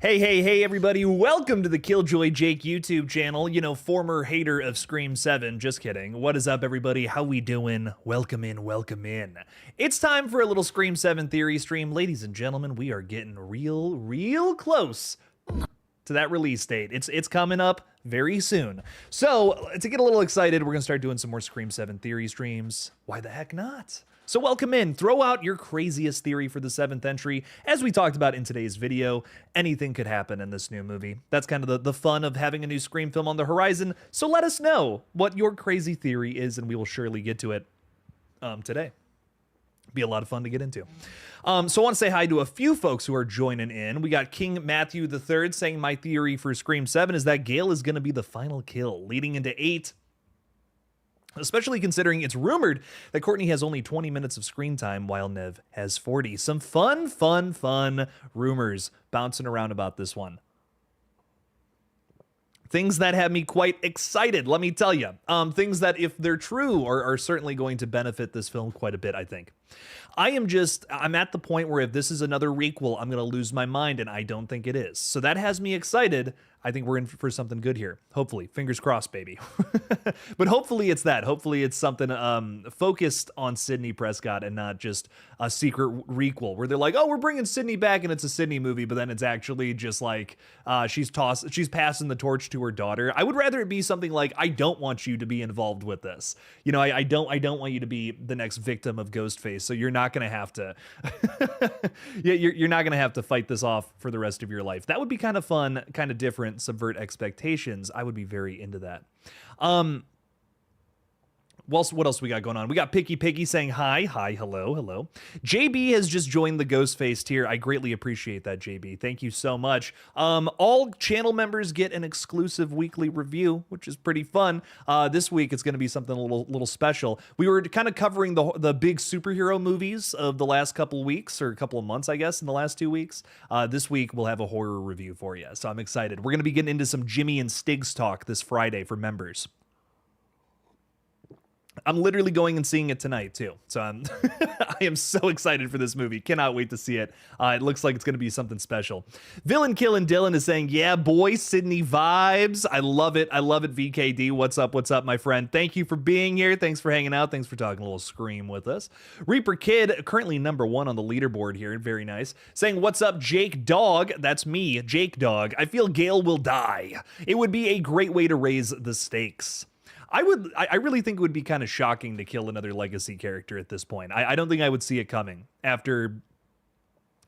Hey, everybody. Welcome to the KillJoy Jake YouTube channel. You know, former hater of Scream 7. Just kidding. What is up, everybody? How we doing? Welcome in, welcome in. It's time for a little Scream 7 theory stream. Ladies and gentlemen, we are getting real close to that release date. It's coming up very soon. So, to get a little excited, we're going to start doing some more Scream 7 theory streams. Why the heck not? So welcome in. Throw out your craziest theory for the 7th entry. As we talked about in today's video, anything could happen in this new movie. That's kind of the fun of having a new Scream film on the horizon. So let us know what your crazy theory is, and we will surely get to it today. Be a lot of fun to get into. So I want to say hi to a few folks who are joining in. We got King Matthew III saying my theory for Scream 7 is that Gale is going to be the final kill, leading into 8. Especially considering it's rumored that Courtney has only 20 minutes of screen time while Nev has 40. Some fun rumors bouncing around about this one. Things that have me quite excited, let me tell you. Things that, if they're true, are certainly going to benefit this film quite a bit, I think. I'm at the point where if this is another requel, I'm going to lose my mind, and I don't think it is. So that has me excited. I think we're in for something good here. Hopefully. Fingers crossed, baby. But hopefully it's that. Hopefully it's something focused on Sidney Prescott and not just a secret requel where they're like, oh, we're bringing Sidney back and it's a Sidney movie, but then it's actually just like she's passing the torch to her daughter. I would rather it be something like, I don't want you to be involved with this. You know, I don't want you to be the next victim of Ghostface, so you're not going to have to you're not going to have to fight this off for the rest of your life. That would be kind of fun, kind of different. Subvert expectations. I would be very into that. What else we got going on? We got Picky Piggy saying hi, hello. JB has just joined the Ghostface tier. I greatly appreciate that, JB. Thank you so much. All channel members get an exclusive weekly review, which is pretty fun. This week it's going to be something a little special. We were kind of covering the big superhero movies of the last couple weeks, or a couple of months, I guess, in the last 2 weeks. This week we'll have a horror review for you, so I'm excited. We're going to be getting into some Jimmy and Stiggs talk this Friday for members. I'm literally going and seeing it tonight, too. So I am so excited for this movie. Cannot wait to see it. It looks like it's going to be something special. Villain Killin' Dylan is saying, yeah, boy, Sydney vibes. I love it, VKD. What's up, my friend? Thank you for being here. Thanks for hanging out. Thanks for talking a little Scream with us. Reaper Kid, currently #1 on the leaderboard here. Very nice. Saying, what's up, Jake Dog? That's me, Jake Dog. I feel Gale will die. It would be a great way to raise the stakes. I really think it would be kind of shocking to kill another legacy character at this point. I don't think I would see it coming after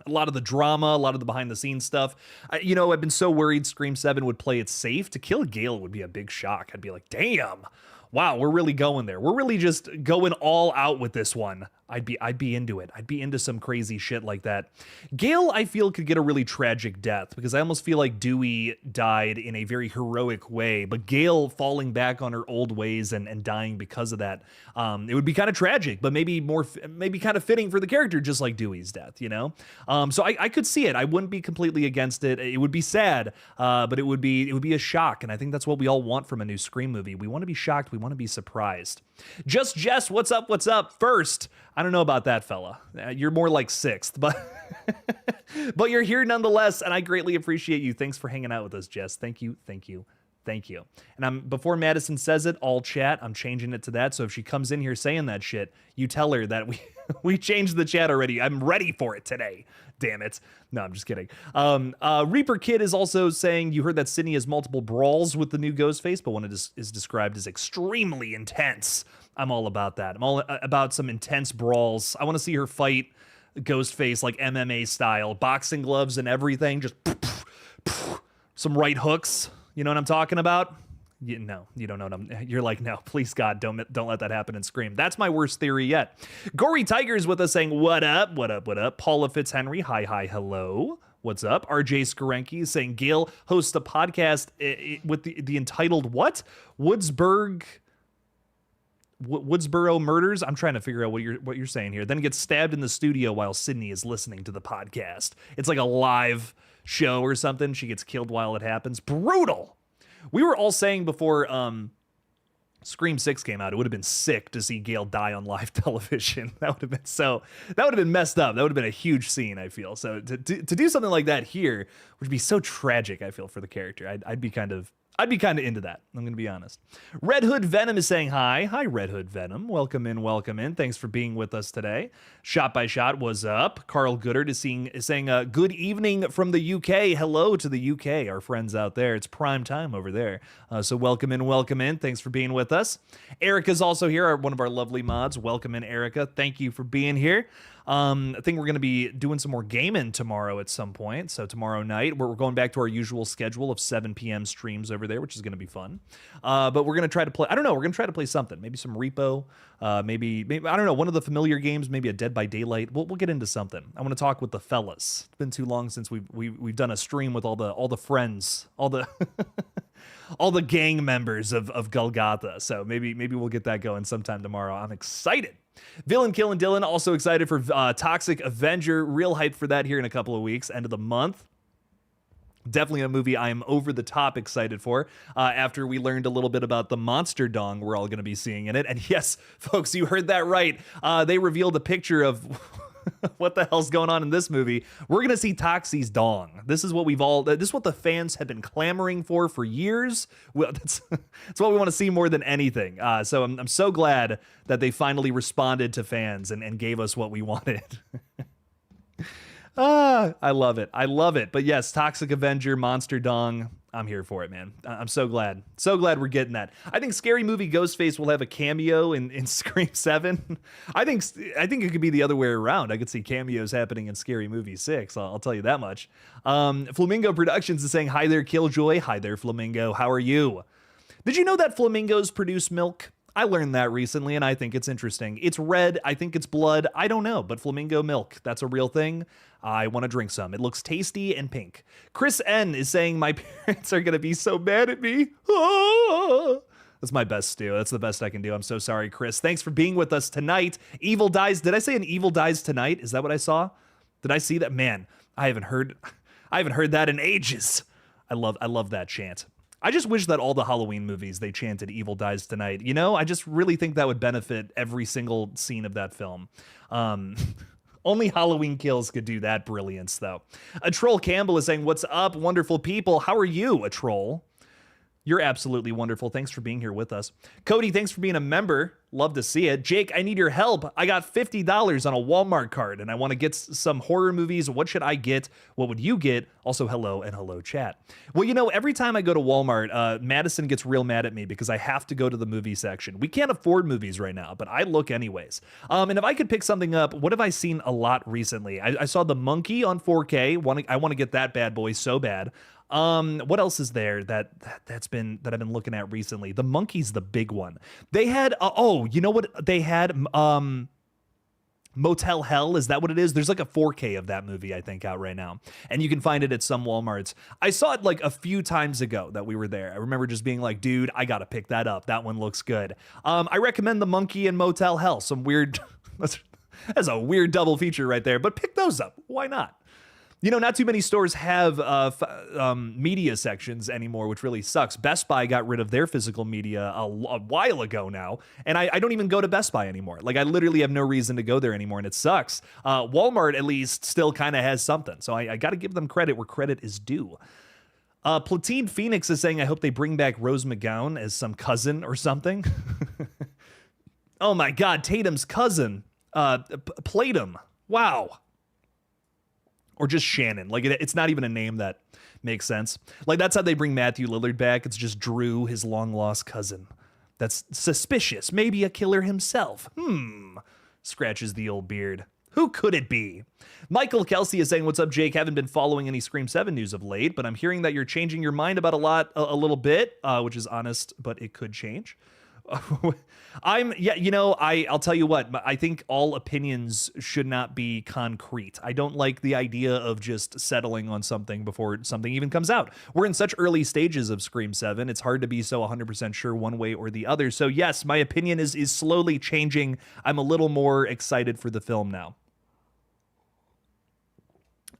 a lot of the drama, a lot of the behind the scenes stuff. You know, I've been so worried Scream 7 would play it safe. To kill Gale would be a big shock. I'd be like, damn, wow, we're really going there. We're really just going all out with this one. I'd be into it. I'd be into some crazy shit like that. Gale, I feel, could get a really tragic death because I almost feel like Dewey died in a very heroic way, but Gale falling back on her old ways and dying because of that, it would be kind of tragic, but maybe kind of fitting for the character, just like Dewey's death, you know? So I could see it. I wouldn't be completely against it. It would be sad, but it would be a shock, and I think that's what we all want from a new Scream movie. We want to be shocked. We want to be surprised. Just Jess, what's up? First, I don't know about that, fella. You're more like 6th, but but you're here nonetheless, and I greatly appreciate you. Thanks for hanging out with us, Jess. Thank you. And before Madison says it, all chat, I'm changing it to that. So if she comes in here saying that shit, you tell her that we changed the chat already. I'm ready for it today. Damn it. No, I'm just kidding. Reaper Kid is also saying, you heard that Sydney has multiple brawls with the new Ghostface, but one is described as extremely intense. I'm all about that. I'm all about some intense brawls. I want to see her fight Ghostface like MMA style, boxing gloves and everything, just some right hooks. You know what I'm talking about? No, you don't know what you're like, no, please God, don't let that happen in Scream. That's my worst theory yet. Gory Tiger's with us saying, what up? Paula Fitzhenry, hi, hello. What's up? RJ Skarenki is saying Gale hosts a podcast with the entitled what? Woodsboro Murders. I'm trying to figure out what you're saying here. Then gets stabbed in the studio while Sydney is listening to the podcast. It's like a live show or something. She gets killed while it happens. Brutal. We were all saying before Scream 6 came out, it would have been sick to see Gale die on live television. That would have been messed up. That would have been a huge scene, I feel. So to do something like that here would be so tragic, I feel, for the character. I'd be kind of into that. I'm going to be honest. Red Hood Venom is saying hi. Hi, Red Hood Venom. Welcome in, welcome in. Thanks for being with us today. Shot by Shot was up. Carl Goodard is saying good evening from the UK. Hello to the UK, our friends out there. It's prime time over there. So welcome in, welcome in. Thanks for being with us. Erica's also here, one of our lovely mods. Welcome in, Erica. Thank you for being here. I think we're going to be doing some more gaming tomorrow at some point. So tomorrow night, we're going back to our usual schedule of 7 p.m. streams over there, which is going to be fun. But we're going to try to play, I don't know, we're going to try to play something. Maybe some Repo, maybe, I don't know, one of the familiar games, maybe a Dead by Daylight. We'll get into something. I want to talk with the fellas. It's been too long since we've done a stream with all the friends, all the all the gang members of GullGotha. So maybe we'll get that going sometime tomorrow. I'm excited. Villain Killing Dylan, also excited for Toxic Avenger. Real hype for that here in a couple of weeks, end of the month. Definitely a movie I am over the top excited for after we learned a little bit about the monster dong we're all going to be seeing in it. And yes, folks, you heard that right. They revealed a picture of what the hell's going on in this movie. We're going to see Toxie's dong. This is what this is what the fans have been clamoring for years. Well, that's what we want to see more than anything. So I'm so glad that they finally responded to fans and gave us what we wanted. I love it. I love it. But yes, Toxic Avenger, Monster Dong. I'm here for it, man. I'm so glad. So glad we're getting that. I think Scary Movie Ghostface will have a cameo in Scream 7. I think it could be the other way around. I could see cameos happening in Scary Movie 6. I'll tell you that much. Flamingo Productions is saying, hi there, Killjoy. Hi there, Flamingo. How are you? Did you know that flamingos produce milk? I learned that recently, and I think it's interesting. It's red. I think it's blood. I don't know, but flamingo milk, that's a real thing. I want to drink some. It looks tasty and pink. Chris N is saying, my parents are going to be so mad at me. Ah! That's my best, Stu. That's the best I can do. I'm so sorry, Chris. Thanks for being with us tonight. Evil Dies. Did I say an Evil Dies Tonight? Is that what I saw? Did I see that? Man, I haven't heard that in ages. I love that chant. I just wish that all the Halloween movies, they chanted Evil Dies Tonight. You know, I just really think that would benefit every single scene of that film. Only Halloween Kills could do that brilliance, though. A Troll Campbell is saying, what's up, wonderful people? How are you, a troll? You're absolutely wonderful. Thanks for being here with us. Cody, thanks for being a member. Love to see it. Jake, I need your help. I got $50 on a Walmart card, and I want to get some horror movies. What should I get? What would you get? Also, hello and hello, chat. Well, you know, every time I go to Walmart, Madison gets real mad at me because I have to go to the movie section. We can't afford movies right now, but I look anyways. And if I could pick something up, what have I seen a lot recently? I saw The Monkey on 4K. I want to get that bad boy so bad. What else is there that I've been looking at recently? The Monkey's the big one. They had you know what they had? Motel Hell, is that what it is? There's like a 4K of that movie, I think, out right now, and you can find it at some Walmarts. I saw it like a few times ago that we were there. I remember just being like, dude, I gotta pick that up. That one looks good. I recommend The Monkey and Motel Hell. Some weird that's a weird double feature right there, but pick those up. Why not? You know, not too many stores have media sections anymore, which really sucks. Best Buy got rid of their physical media a while ago now, and I don't even go to Best Buy anymore. Like, I literally have no reason to go there anymore, and it sucks. Walmart, at least, still kind of has something, so I got to give them credit where credit is due. Platine Phoenix is saying, I hope they bring back Rose McGowan as some cousin or something. Oh my God, Tatum's cousin. Platum. Wow. Or just Shannon. Like, it's not even a name that makes sense. Like, that's how they bring Matthew Lillard back. It's just Drew, his long-lost cousin. That's suspicious. Maybe a killer himself. Scratches the old beard. Who could it be? Michael Kelsey is saying, what's up, Jake? Haven't been following any Scream 7 news of late, but I'm hearing that you're changing your mind about a little bit, which is honest, but it could change. I'll tell you what, I think all opinions should not be concrete. I don't like the idea of just settling on something before something even comes out. We're in such early stages of Scream 7. It's hard to be so 100% sure one way or the other. So yes, my opinion is slowly changing. I'm a little more excited for the film now.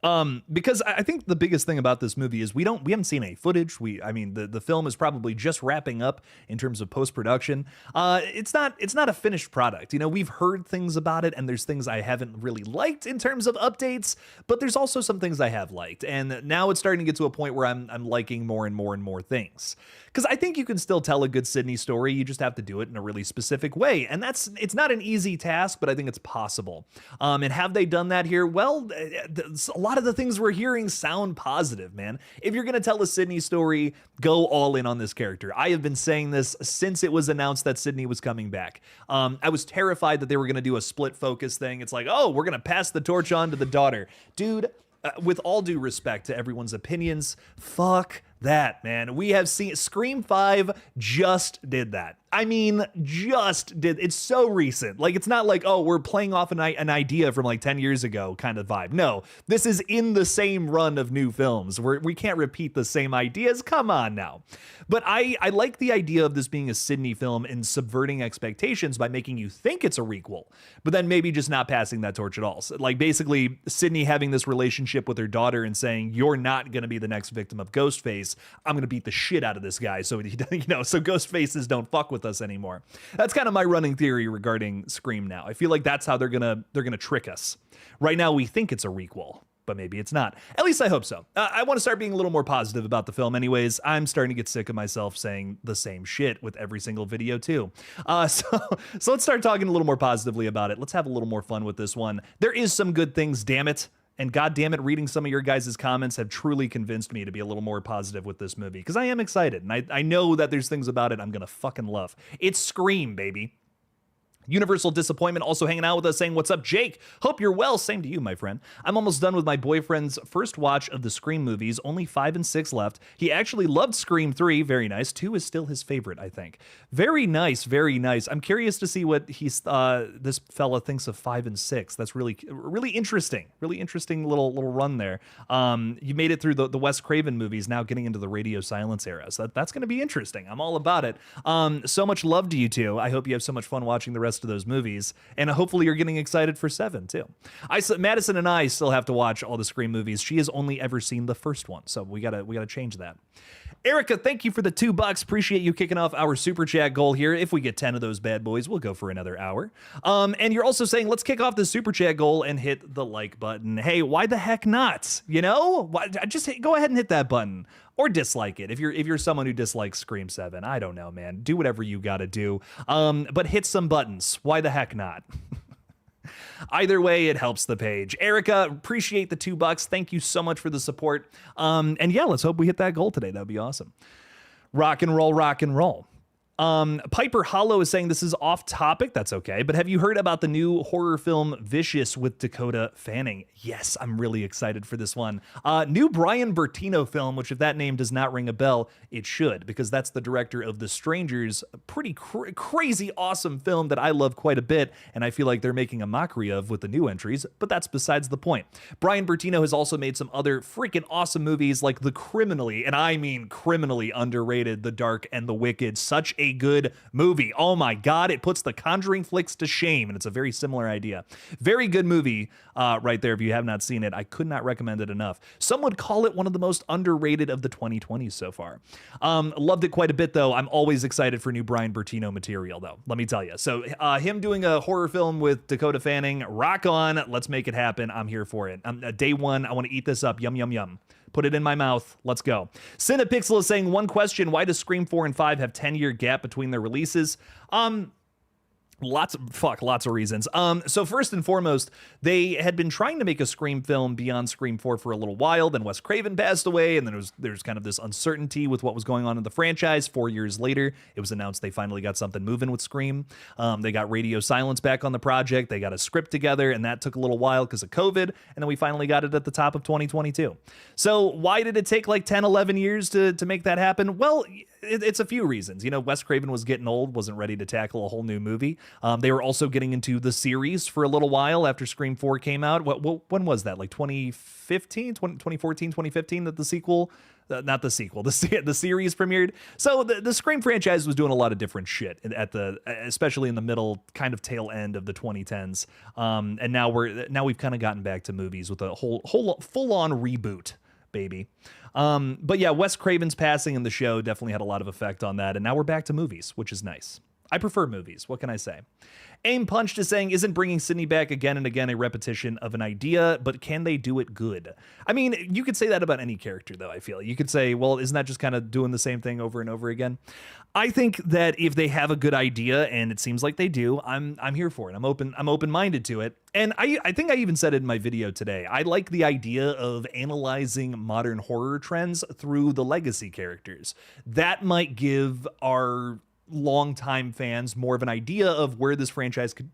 Because I think the biggest thing about this movie is we haven't seen any footage. I mean, the film is probably just wrapping up in terms of post-production. It's not a finished product. You know, we've heard things about it, and there's things I haven't really liked in terms of updates, but there's also some things I have liked. And now it's starting to get to a point where I'm liking more and more and more things. Because I think you can still tell a good Sydney story. You just have to do it in a really specific way. And it's not an easy task, but I think it's possible. And have they done that here? Well, a lot of the things we're hearing sound positive, man. If you're going to tell a Sydney story, go all in on this character. I have been saying this since it was announced that Sydney was coming back. I was terrified that they were going to do a split focus thing. It's like, oh, we're going to pass the torch on to the daughter. Dude, with all due respect to everyone's opinions, fuck that, man. We have seen Scream 5 just did that. I mean, just did. It's so recent. Like, it's not like, oh, we're playing off an idea from like 10 years ago kind of vibe. No, this is in the same run of new films where we can't repeat the same ideas. Come on now. But I like the idea of this being a Sydney film and subverting expectations by making you think it's a requel, but then maybe just not passing that torch at all. So, like, basically Sydney having this relationship with her daughter and saying, you're not going to be the next victim of Ghostface. I'm going to beat the shit out of this guy. So, so Ghostfaces don't fuck with us anymore. That's kind of my running theory regarding Scream now. I feel like that's how they're going to trick us. Right now we think it's a requel, but maybe it's not. At least I hope so. I want to start being a little more positive about the film anyways. I'm starting to get sick of myself saying the same shit with every single video too. So let's start talking a little more positively about it. Let's have a little more fun with this one. There is some good things, damn it. And God damn it, reading some of your guys' comments have truly convinced me to be a little more positive with this movie, because I am excited, and I know that there's things about it I'm gonna fucking love. It's Scream, baby. Universal Disappointment also hanging out with us saying, what's up, Jake? Hope you're well. Same to you, my friend. I'm almost done with my boyfriend's first watch of the Scream movies. Only 5 and 6 left. He actually loved Scream 3. Very nice. 2 is still his favorite, I think. Very nice. Very nice. I'm curious to see what this fella thinks of 5 and 6. That's really interesting. Really interesting little run there. You made it through the Wes Craven movies, now getting into the radio silence era. So that's going to be interesting. I'm all about it. So much love to you two. I hope you have so much fun watching the rest of those movies, and hopefully you're getting excited for 7 too. Madison and I still have to watch all the Scream movies. She has only ever seen the first one, so we gotta change that. Erica, thank you for the $2. Appreciate you kicking off our super chat goal here. If we get 10 of those bad boys, we'll go for another hour. And you're also saying, let's kick off the super chat goal and hit the like button. Hey, why the heck not? You know, just go ahead and hit that button. Or dislike it if you're someone who dislikes Scream 7. I don't know, man. Do whatever you gotta do. But hit some buttons. Why the heck not? Either way, it helps the page. Erica, appreciate the $2. Thank you so much for the support. And yeah, let's hope we hit that goal today. That'd be awesome. Rock and roll, rock and roll. Piper Hollow is saying this is off topic. That's okay. But have you heard about the new horror film Vicious with Dakota Fanning? Yes, I'm really excited for this one. New Brian Bertino film, which if that name does not ring a bell, it should, because that's the director of The Strangers, a pretty crazy awesome film that I love quite a bit, and I feel like they're making a mockery of with the new entries, but that's besides the point. Brian Bertino has also made some other freaking awesome movies like the criminally, and I mean criminally underrated The Dark and the Wicked. Such a good movie. Oh my God, it puts the Conjuring flicks to shame, and it's a very similar idea. Very good movie right there if you have not seen it. I could not recommend it enough. Some would call it one of the most underrated of the 2020s so far. Loved it quite a bit though. I'm always excited for new Brian Bertino material though, let me tell you. So him doing a horror film with Dakota Fanning, rock on, let's make it happen. I'm here for it. Day one, I want to eat this up. Yum, yum, yum. Put it in my mouth. Let's go. Cinepixel is saying, one question, why does Scream 4 and 5 have 10-year gap between their releases? Lots of reasons. So first and foremost, they had been trying to make a Scream film beyond Scream 4 for a little while. Then Wes Craven passed away, and then there's kind of this uncertainty with what was going on in the franchise. 4 years later, it was announced they finally got something moving with Scream. They got radio silence back on the project. They got a script together, and that took a little while because of COVID, and then we finally got it at the top of 2022. So why did it take like 10, 11 years to make that happen? Well, it's a few reasons. You know, Wes Craven was getting old, wasn't ready to tackle a whole new movie. They were also getting into the series for a little while after Scream 4 came out. When was that? Like 2015, 2014, 2015 that the sequel, not the sequel, the series premiered. So the Scream franchise was doing a lot of different shit especially in the middle, kind of tail end of the 2010s. And now we've kind of gotten back to movies with a whole full on reboot, baby. But yeah, Wes Craven's passing in the show definitely had a lot of effect on that. And now we're back to movies, which is nice. I prefer movies. What can I say? Aim Punched is saying, isn't bringing Sydney back again and again a repetition of an idea, but can they do it good? I mean, you could say that about any character, though, I feel. You could say, well, isn't that just kind of doing the same thing over and over again? I think that if they have a good idea, and it seems like they do, I'm here for it. I'm open-minded to it. And I think I even said it in my video today. I like the idea of analyzing modern horror trends through the legacy characters. That might give our longtime fans more of an idea of where this franchise could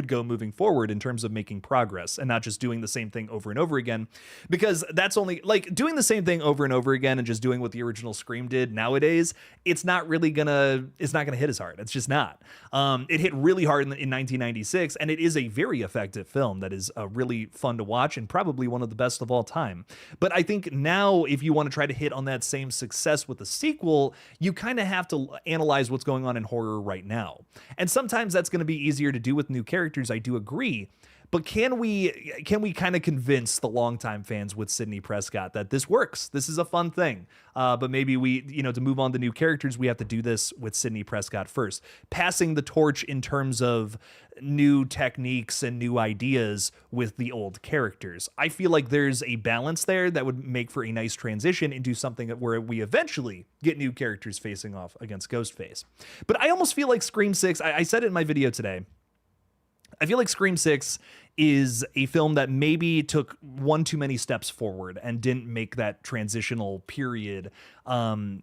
go moving forward in terms of making progress and not just doing the same thing over and over again, because that's only like doing the same thing over and over again and just doing what the original Scream did nowadays. It's not gonna hit as hard. It's just not. It hit really hard in 1996, and it is a very effective film that is really fun to watch and probably one of the best of all time. But I think now, if you want to try to hit on that same success with the sequel, you kind of have to analyze what's going on in horror right now. And sometimes that's going to be easier to do with new characters. I do agree. But can we kind of convince the longtime fans with Sidney Prescott that this works? This is a fun thing. But maybe to move on to new characters, we have to do this with Sidney Prescott first. Passing the torch in terms of new techniques and new ideas with the old characters. I feel like there's a balance there that would make for a nice transition into something where we eventually get new characters facing off against Ghostface. But I almost feel like Scream 6, I said it in my video today, I feel like Scream 6 is a film that maybe took one too many steps forward and didn't make that transitional period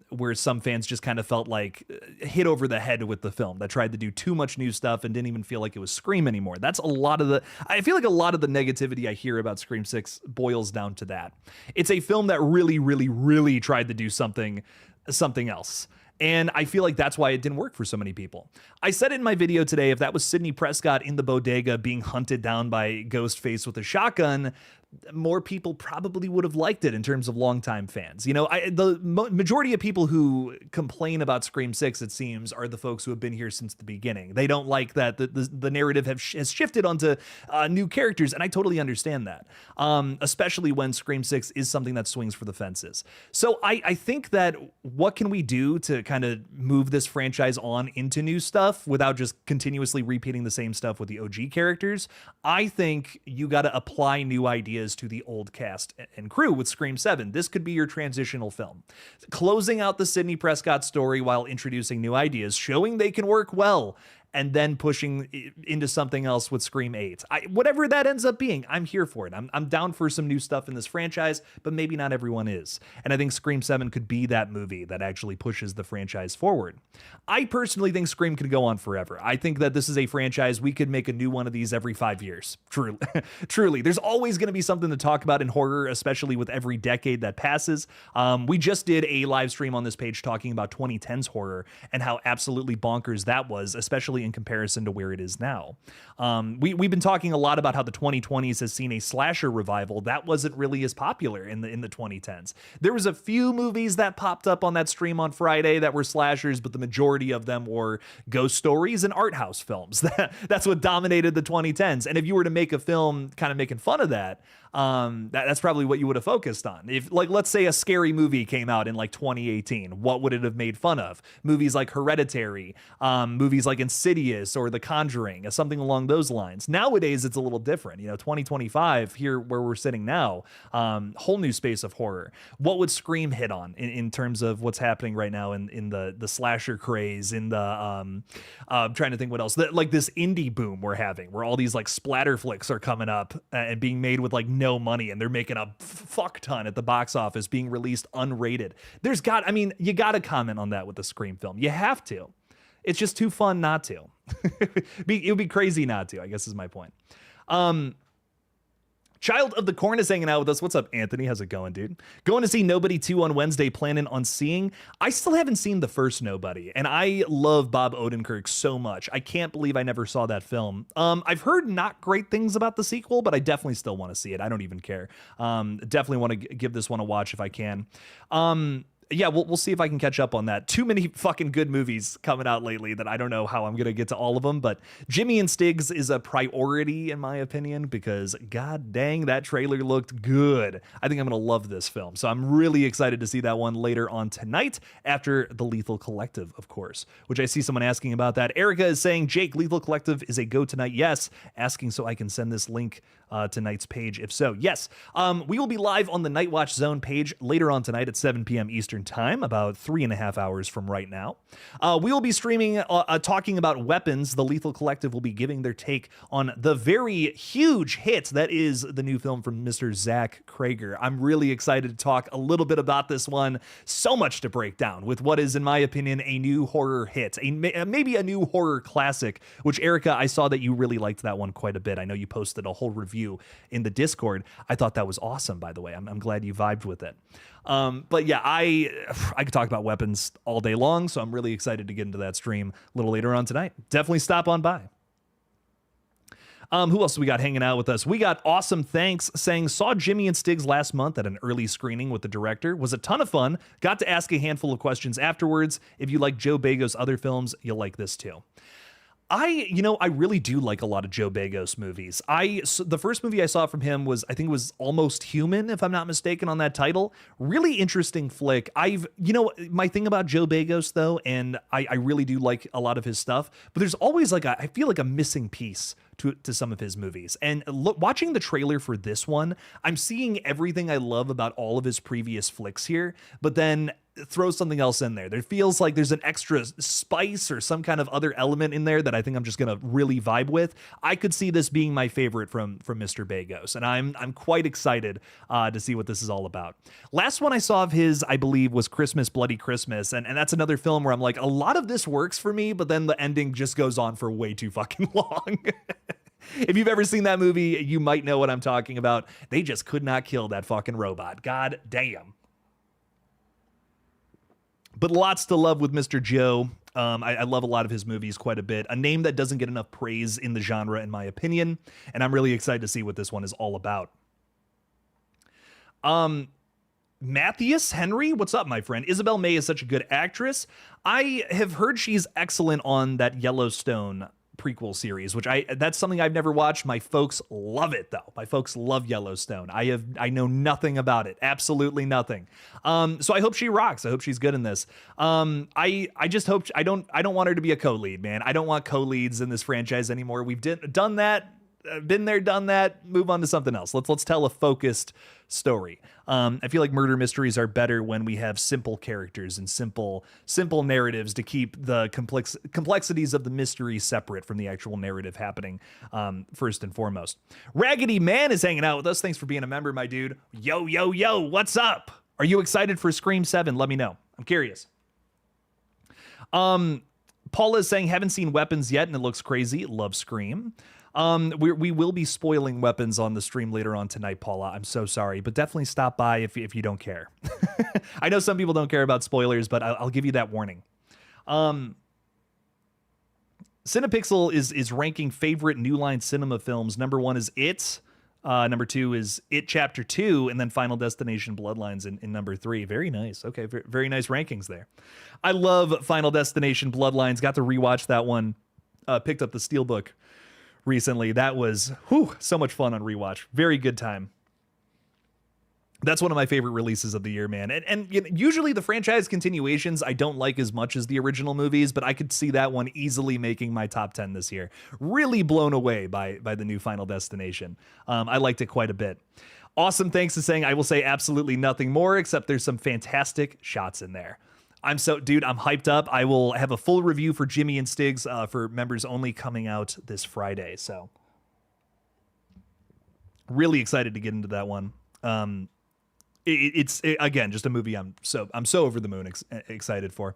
where some fans just kind of felt like hit over the head with the film, that tried to do too much new stuff and didn't even feel like it was Scream anymore. That's I feel like a lot of the negativity I hear about Scream 6 boils down to that. It's a film that really, really, really tried to do something else. And I feel like that's why it didn't work for so many people. I said it in my video today, if that was Sidney Prescott in the bodega being hunted down by Ghostface with a shotgun, more people probably would have liked it in terms of longtime fans. You know, the majority of people who complain about Scream 6, it seems, are the folks who have been here since the beginning. They don't like that the narrative has shifted onto new characters, and I totally understand that, especially when Scream 6 is something that swings for the fences. So I think that what can we do to kind of move this franchise on into new stuff without just continuously repeating the same stuff with the OG characters? I think you got to apply new ideas to the old cast and crew with Scream 7. This could be your transitional film, closing out the Sidney Prescott story while introducing new ideas, showing they can work well, and then pushing into something else with Scream 8. Whatever that ends up being, I'm here for it. I'm down for some new stuff in this franchise, but maybe not everyone is. And I think Scream 7 could be that movie that actually pushes the franchise forward. I personally think Scream could go on forever. I think that this is a franchise, we could make a new one of these every 5 years. Truly. Truly. There's always going to be something to talk about in horror, especially with every decade that passes. We just did a live stream on this page talking about 2010s horror and how absolutely bonkers that was, especially in comparison to where it is now. We've been talking a lot about how the 2020s has seen a slasher revival that wasn't really as popular in the 2010s. There was a few movies that popped up on that stream on Friday that were slashers, but the majority of them were ghost stories and art house films. That's what dominated the 2010s. And if you were to make a film kind of making fun of that, that's probably what you would have focused on. If, like, let's say a scary movie came out in like 2018, what would it have made fun of? Movies like Hereditary, movies like Insidious or The Conjuring, something along those lines. Nowadays, it's a little different. 2025, here where we're sitting now, whole new space of horror. What would Scream hit on in terms of what's happening right now in the slasher craze, in the I'm trying to think what else, like this indie boom we're having, where all these like splatter flicks are coming up and being made with like no money, and they're making a fuck ton at the box office, being released unrated. You got to comment on that with the Scream film. You have to. It's just too fun not to. It would be crazy not to, I guess is my point. Child of the Corn is hanging out with us. What's up, Anthony? How's it going, dude? Going to see Nobody 2 on Wednesday, planning on seeing. I still haven't seen the first Nobody, and I love Bob Odenkirk so much. I can't believe I never saw that film. I've heard not great things about the sequel, but I definitely still want to see it. I don't even care. Definitely want to give this one a watch if I can. Yeah, we'll see if I can catch up on that. Too many fucking good movies coming out lately that I don't know how I'm going to get to all of them, but Jimmy and Stiggs is a priority in my opinion because god dang, that trailer looked good. I think I'm going to love this film. So I'm really excited to see that one later on tonight after The Lethal Collective, of course, which I see someone asking about that. Erica is saying, Jake, Lethal Collective is a go tonight. Yes, asking so I can send this link tonight's page. If so, yes, we will be live on the Night Watch Zone page later on tonight at 7 p.m. Eastern time, about 3.5 hours from right now. We will be streaming, talking about weapons. The Lethal Collective will be giving their take on the very huge hit that is the new film from Mr. Zach Krager. I'm really excited to talk a little bit about this one. So much to break down with what is, in my opinion, a new horror hit, maybe a new horror classic, which Erica, I saw that you really liked that one quite a bit. I know you posted a whole review in the Discord. I thought that was awesome, by the way. I'm glad you vibed with it. But yeah, I could talk about weapons all day long, so I'm really excited to get into that stream a little later on tonight. Definitely stop on by. Who else do we got hanging out with us? We got Awesome Thanks saying, saw Jimmy and Stiggs last month at an early screening with the director. Was a ton of fun. Got to ask a handful of questions afterwards. If you like Joe Bagos' other films, you'll like this too. I really do like a lot of Joe Bagos movies. The first movie I saw from him was, I think it was Almost Human, if I'm not mistaken on that title. Really interesting flick. My thing about Joe Bagos though, and I really do like a lot of his stuff, but there's always I feel like a missing piece to some of his movies. And watching the trailer for this one, I'm seeing everything I love about all of his previous flicks here, but then throw something else in there. There feels like there's an extra spice or some kind of other element in there that I think I'm just gonna really vibe with. I could see this being my favorite from Mr. Bagos, and I'm quite excited to see what this is all about. Last one I saw of his, I believe, was Christmas Bloody Christmas, and that's another film where I'm like, a lot of this works for me, but then the ending just goes on for way too fucking long. If you've ever seen that movie, you might know what I'm talking about. They just could not kill that fucking robot. God damn. But lots to love with Mr. Joe. I love a lot of his movies quite a bit. A name that doesn't get enough praise in the genre, in my opinion. And I'm really excited to see what this one is all about. Matthias Henry, what's up, my friend? Isabel May is such a good actress. I have heard she's excellent on that Yellowstone prequel series, which that's something I've never watched. My folks love it though. My folks love Yellowstone. I know nothing about it. Absolutely nothing. So I hope she rocks. I hope she's good in this. I just hope I don't want her to be a co-lead, man. I don't want co-leads in this franchise anymore. We've done that. Been there, done that. Move on to something else. Let's tell a focused story. I feel like murder mysteries are better when we have simple characters and simple narratives to keep the complexities of the mystery separate from the actual narrative happening first and foremost. Raggedy Man is hanging out with us. Thanks for being a member, my dude. Yo, yo, yo, what's up? Are you excited for Scream 7? Let me know. I'm curious. Paula is saying, haven't seen Weapons yet, and it looks crazy. Love Scream. We will be spoiling Weapons on the stream later on tonight, Paula. I'm so sorry, but definitely stop by if you don't care. I know some people don't care about spoilers, but I'll give you that warning. Cinepixel is ranking favorite New Line Cinema films. Number 1 is It. Number 2 is It Chapter 2, and then Final Destination Bloodlines in number 3. Very nice. Okay, very nice rankings there. I love Final Destination Bloodlines. Got to rewatch that one. Picked up the Steelbook recently. That was so much fun on rewatch. Very good time. That's one of my favorite releases of the year, man. And usually the franchise continuations I don't like as much as the original movies, but I could see that one easily making my top 10 this year. Really blown away by the new Final Destination. I liked it quite a bit. Awesome Thanks is saying, I will say absolutely nothing more, except there's some fantastic shots in there. I'm hyped up. I will have a full review for Jimmy and Stiggs for members only coming out this Friday. So really excited to get into that one. It's again, just a movie I'm so over the moon excited for.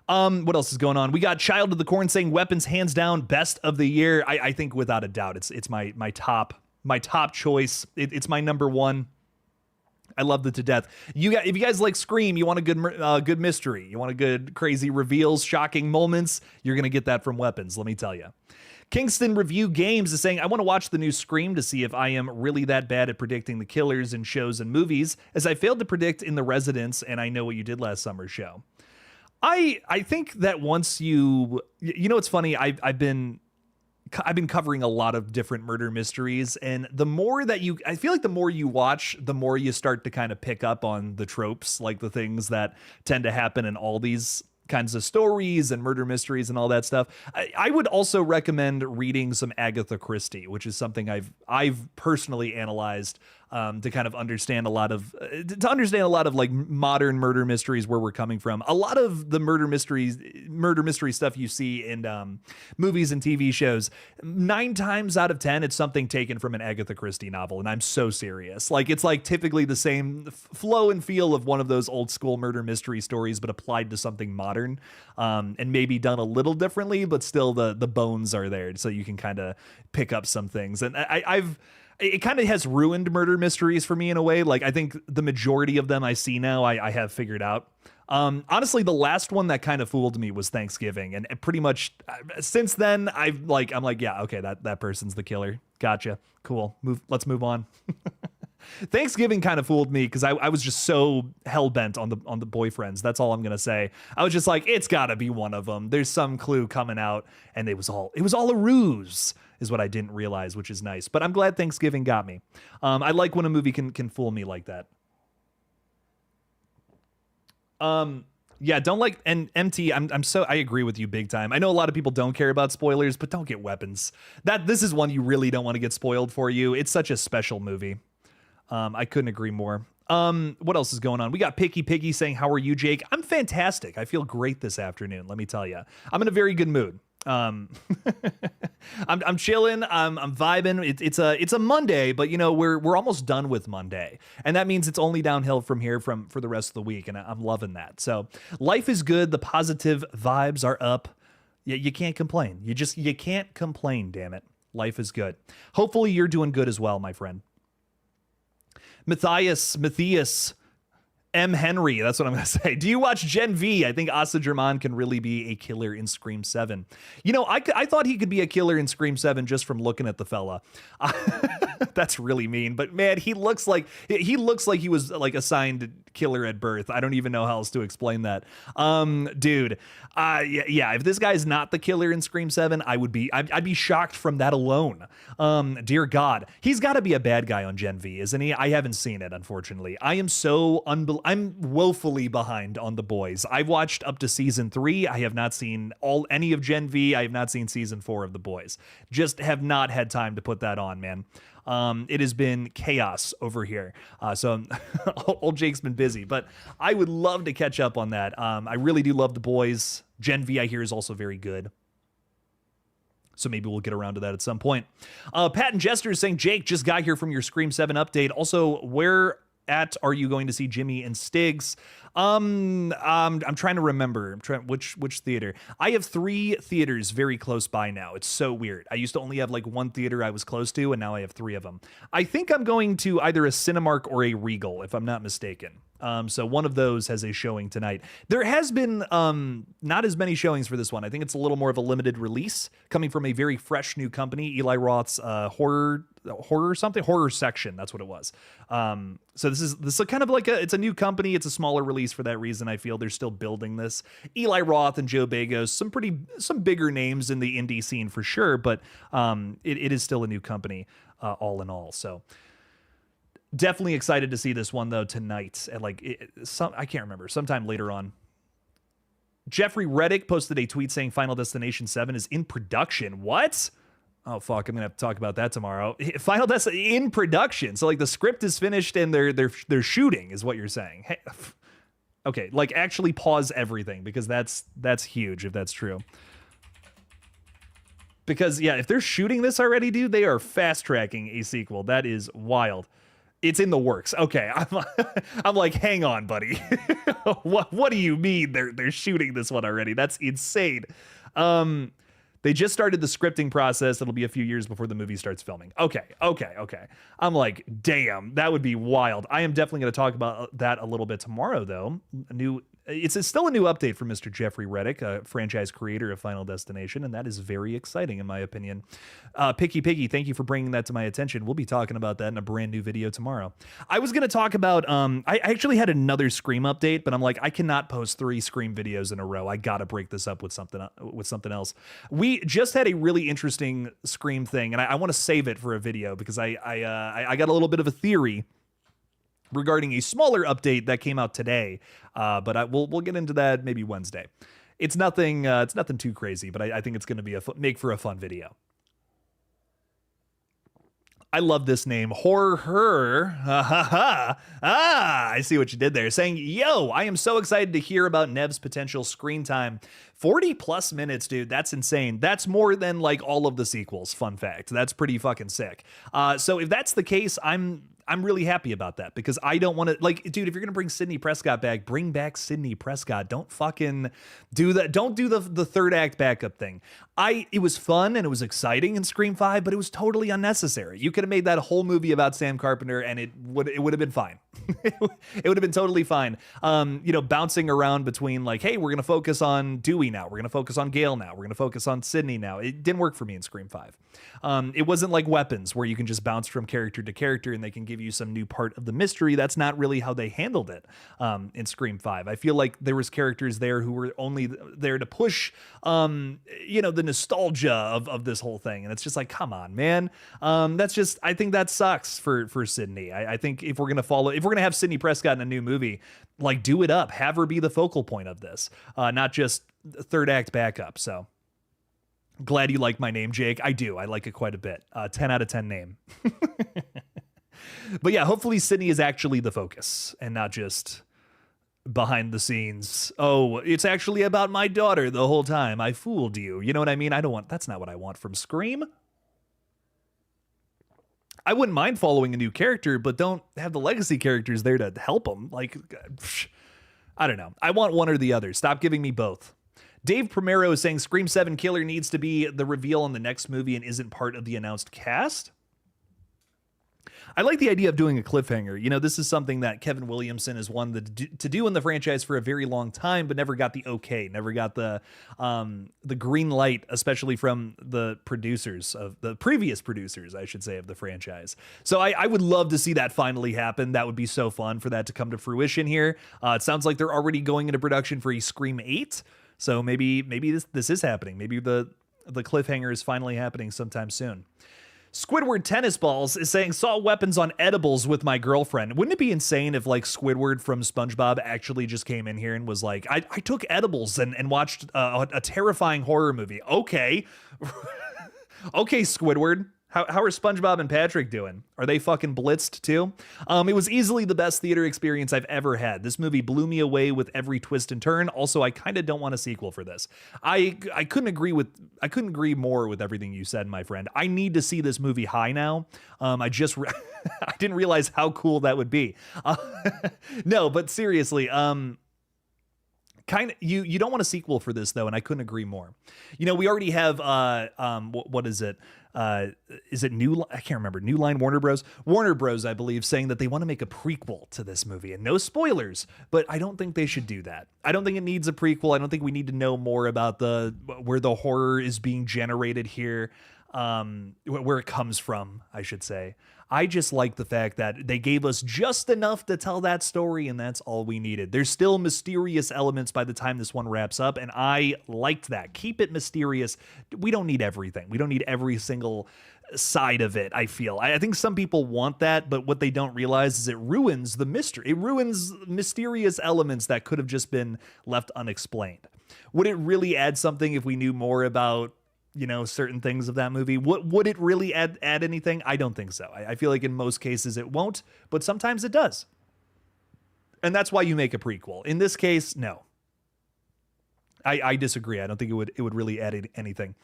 What else is going on? We got Child of the Corn saying Weapons hands down best of the year. I think without a doubt it's my top my top choice. It's my number one. I loved it to death. If you guys like Scream, you want a good mystery, you want a good crazy reveals, shocking moments, you're gonna get that from Weapons, let me tell you. Kingston Review Games is saying, I want to watch the new Scream to see if I am really that bad at predicting the killers in shows and movies, as I failed to predict in The Residence and I Know What You Did Last Summer show. I think that once you know, it's funny, I've been covering a lot of different murder mysteries, and I feel like the more you watch, the more you start to kind of pick up on the tropes, like the things that tend to happen in all these kinds of stories and murder mysteries and all that stuff. I would also recommend reading some Agatha Christie, which is something I've personally analyzed to kind of understand a lot of like modern murder mysteries, where we're coming from. A lot of the murder mystery stuff you see in movies and TV shows, 9 times out of 10, it's something taken from an Agatha Christie novel. And I'm so serious. Like, it's like typically the same flow and feel of one of those old school murder mystery stories, but applied to something modern, and maybe done a little differently, but still the bones are there. So you can kind of pick up some things. And it kind of has ruined murder mysteries for me in a way. Like, I think the majority of them I see now, I have figured out. Honestly, the last one that kind of fooled me was Thanksgiving. And pretty much since then, I'm like, yeah, okay, that person's the killer. Gotcha. Cool. Let's move on. Thanksgiving kind of fooled me because I was just so hell-bent on the boyfriends. That's all I'm gonna say. I was just like, it's gotta be one of them. There's some clue coming out, and it was all a ruse, is what I didn't realize, which is nice. But I'm glad Thanksgiving got me. I like when a movie can fool me like that. Yeah, don't like, and MT, I agree with you big time. I know a lot of people don't care about spoilers, but don't get Weapons. This is one you really don't want to get spoiled for you. It's such a special movie. I couldn't agree more. What else is going on? We got Picky Piggy saying, how are you, Jake? I'm fantastic. I feel great this afternoon, let me tell you. I'm in a very good mood. I'm chilling. I'm vibing. It's a Monday, but you know, we're almost done with Monday, and that means it's only downhill from here for the rest of the week, and I'm loving that. So life is good. The positive vibes are up. You can't complain. You can't complain. Damn it. Life is good. Hopefully you're doing good as well, my friend. Matthias M. Henry, that's what I'm going to say. Do you watch Gen V? I think Asa German can really be a killer in Scream 7. You know, I thought he could be a killer in Scream 7 just from looking at the fella. That's really mean, but man, he looks like he was like assigned killer at birth. I don't even know how else to explain that. Dude, yeah, if this guy's not the killer in Scream 7, I'd be shocked from that alone. Dear God, he's got to be a bad guy on Gen V, isn't he? I haven't seen it, unfortunately. I'm woefully behind on The Boys. I've watched up to season 3. I have not seen any of Gen V. I have not seen season 4 of The Boys. Just have not had time to put that on, man. It has been chaos over here. So old Jake's been busy, but I would love to catch up on that. I really do love The Boys. Gen V, I hear, is also very good. So maybe we'll get around to that at some point. Pat and Jester is saying, Jake, just got here from your Scream 7 update. Also, where are you going to see Jimmy and Stiggs? I'm trying to remember. Which theater. I have 3 theaters very close by now. It's so weird. I used to only have like 1 theater I was close to, and now I have 3 of them. I think I'm going to either a Cinemark or a Regal, if I'm not mistaken. So one of those has a showing tonight. There has been not as many showings for this one. I think it's a little more of a limited release, coming from a very fresh new company, Eli Roth's horror section. That's what it was. So this is kind of like it's a new company. It's a smaller release for that reason. I feel they're still building this. Eli Roth and Joe Bagos, some bigger names in the indie scene for sure, but it is still a new company all in all. So definitely excited to see this one though tonight at I can't remember, sometime later on. Jeffrey Reddick posted a tweet saying Final Destination 7 is in production. What? Oh fuck, I'm gonna have to talk about that tomorrow. Final Destination in production. So like the script is finished and they're shooting is what you're saying. Hey, okay, like actually pause everything, because that's huge if that's true. Because yeah, if they're shooting this already, dude, they are fast tracking a sequel. That is wild. It's in the works. Okay, I'm like, hang on, buddy. What do you mean they're shooting this one already? That's insane. They just started the scripting process. It'll be a few years before the movie starts filming. Okay. I'm like, damn, that would be wild. I am definitely going to talk about that a little bit tomorrow, though. It's still a new update from Mr. Jeffrey Reddick, a franchise creator of Final Destination, and that is very exciting in my opinion. Picky Piggy, thank you for bringing that to my attention. We'll be talking about that in a brand new video tomorrow. I was going to talk about, I actually had another Scream update, but I'm like, I cannot post 3 Scream videos in a row. I got to break this up with something else. We just had a really interesting Scream thing, and I want to save it for a video because I got a little bit of a theory regarding a smaller update that came out today, but we'll get into that maybe Wednesday. It's nothing too crazy, but I think it's going to be make for a fun video. I love this name, Horror. I see what you did there. Saying, yo, I am so excited to hear about Nev's potential screen time. 40 plus minutes, dude. That's insane. That's more than like all of the sequels. Fun fact. That's pretty fucking sick. So if that's the case, I'm really happy about that because I don't want to, like, dude, if you're going to bring Sidney Prescott back, bring back Sidney Prescott. Don't fucking do that. Don't do the third act backup thing. It was fun and it was exciting in Scream 5, but it was totally unnecessary. You could have made that whole movie about Sam Carpenter and it would have been fine. It would have been totally fine. Bouncing around between like, hey, we're going to focus on Dewey now. We're going to focus on Gale now. We're going to focus on Sidney now. It didn't work for me in Scream 5. It wasn't like Weapons where you can just bounce from character to character and they can give you some new part of the mystery. That's not really how they handled it in Scream 5. I feel like there was characters there who were only there to push, the nostalgia of this whole thing. And it's just like, come on, man. I think that sucks for Sidney. I think if we're going to have Sidney Prescott in a new movie, like do it up, have her be the focal point of this, not just third act backup. So glad you like my name, Jake. I do. I like it quite a bit. 10 out of 10 name. But yeah, hopefully Sidney is actually the focus and not just behind the scenes. Oh, it's actually about my daughter the whole time. I fooled you. You know what I mean? That's not what I want from Scream. I wouldn't mind following a new character, but don't have the legacy characters there to help them. Like, I don't know. I want one or the other. Stop giving me both. Dave Primero is saying Scream 7 Killer needs to be the reveal in the next movie and isn't part of the announced cast. I like the idea of doing a cliffhanger. This is something that Kevin Williamson has wanted to do in the franchise for a very long time, but never got the okay, never got the green light, especially from the previous producers, I should say, of the franchise. So I would love to see that finally happen. That would be so fun for that to come to fruition here. It sounds like they're already going into production for a Scream 8. So maybe this is happening. Maybe the cliffhanger is finally happening sometime soon. Squidward Tennis Balls is saying, saw Weapons on edibles with my girlfriend. Wouldn't it be insane if like Squidward from SpongeBob actually just came in here and was like, I took edibles and watched a terrifying horror movie. Okay. Okay, Squidward. How are SpongeBob and Patrick doing? Are they fucking blitzed too? It was easily the best theater experience I've ever had. This movie blew me away with every twist and turn. Also, I kind of don't want a sequel for this. I couldn't agree more with everything you said, my friend. I need to see this movie high now. I didn't realize how cool that would be. No, but seriously, you don't want a sequel for this though, and I couldn't agree more. We already have what is it? Is it New? I can't remember. New Line, Warner Bros, I believe, saying that they want to make a prequel to this movie, and no spoilers, but I don't think they should do that. I don't think it needs a prequel. I don't think we need to know more about where the horror is being generated here, where it comes from, I should say. I just like the fact that they gave us just enough to tell that story, and that's all we needed. There's still mysterious elements by the time this one wraps up, and I liked that. Keep it mysterious. We don't need everything. We don't need every single side of it, I feel. I think some people want that, but what they don't realize is it ruins the mystery. It ruins mysterious elements that could have just been left unexplained. Would it really add something if we knew more about certain things of that movie? Would it really add anything? I don't think so. I feel like in most cases it won't, but sometimes it does. And that's why you make a prequel. In this case, no. I disagree. I don't think it would really add anything.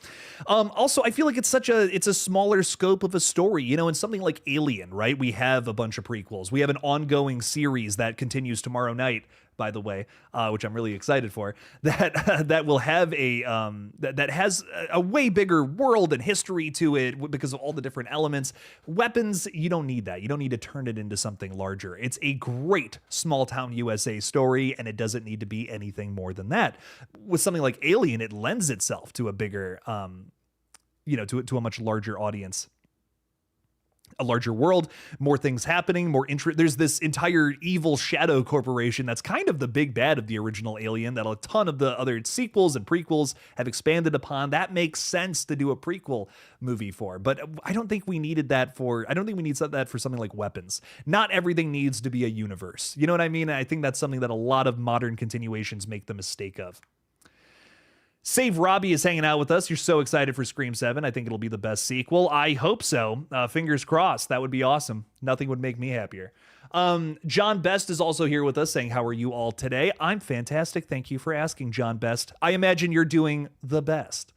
Also, I feel like it's a smaller scope of a story. In something like Alien, right? We have a bunch of prequels. We have an ongoing series that continues tomorrow night. by the way, which I'm really excited for, that will have that has a way bigger world and history to it because of all the different elements. Weapons, you don't need that. You don't need to turn it into something larger. It's a great small town USA story, and it doesn't need to be anything more than that. With something like Alien, it lends itself to a bigger, to a much larger audience. A larger world, more things happening, more interest. There's this entire evil shadow corporation that's kind of the big bad of the original Alien that a ton of the other sequels and prequels have expanded upon. That makes sense to do a prequel movie for, but I don't think we needed that for, I don't think we need that for something like Weapons. Not everything needs to be a universe. You know what I mean? I think that's something that a lot of modern continuations make the mistake of. Save Robbie is hanging out with us. You're so excited for Scream 7. I think it'll be the best sequel. I hope so. Fingers crossed. That would be awesome. Nothing would make me happier. John Best is also here with us saying, how are you all today? I'm fantastic. Thank you for asking, John Best. I imagine you're doing the best,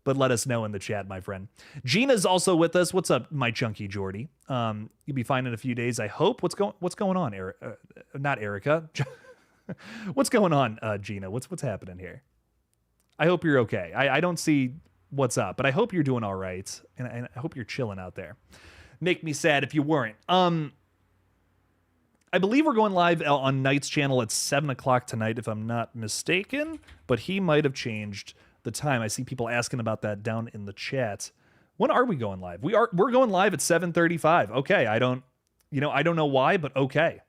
but let us know in the chat, my friend. Gina's also with us. What's up, my chunky Jordy? You'll be fine in a few days, I hope. What's going on, not Erica? What's going on, Gina? What's happening here? I hope you're okay. I don't see what's up, but I hope you're doing all right, and I hope you're chilling out there. Make me sad if you weren't. I believe we're going live on Knight's channel at 7 o'clock tonight, if I'm not mistaken, but he might have changed the time. I see people asking about that down in the chat. When are we going live? We're going live at 7:35. Okay, I don't know why, but okay.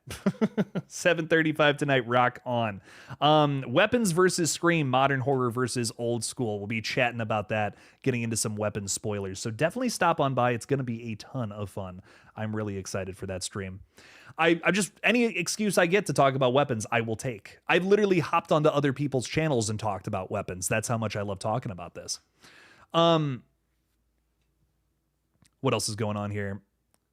7:35 tonight, rock on. Weapons versus Scream, modern horror versus old school. We'll be chatting about that, getting into some Weapons spoilers. So definitely stop on by. It's going to be a ton of fun. I'm really excited for that stream. I just, any excuse I get to talk about Weapons, I will take. I've literally hopped onto other people's channels and talked about Weapons. That's how much I love talking about this. What else is going on here?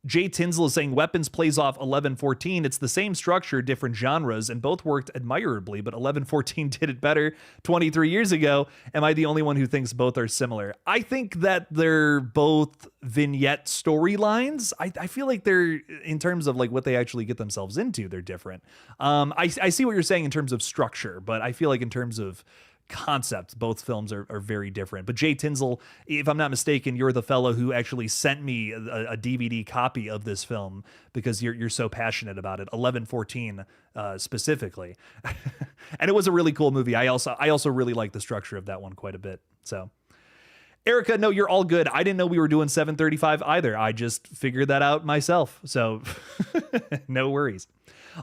Jay Tinsel is saying Weapons plays off 11-14. It's the same structure, different genres, and both worked admirably, but 11-14 did it better 23 years ago. Am I the only one who thinks both are similar? I think that they're both vignette storylines. I feel like they're, in terms of like what they actually get themselves into, they're different. I see what you're saying in terms of structure, but I feel like in terms of concept, both films are very different. But Jay Tinsel, if I'm not mistaken, you're the fellow who actually sent me a DVD copy of this film because you're so passionate about it. 11-14 specifically. And it was a really cool movie. I also really like the structure of that one quite a bit. So Erica, no, you're all good. I didn't know we were doing 7:35 either. I just figured that out myself. So no worries.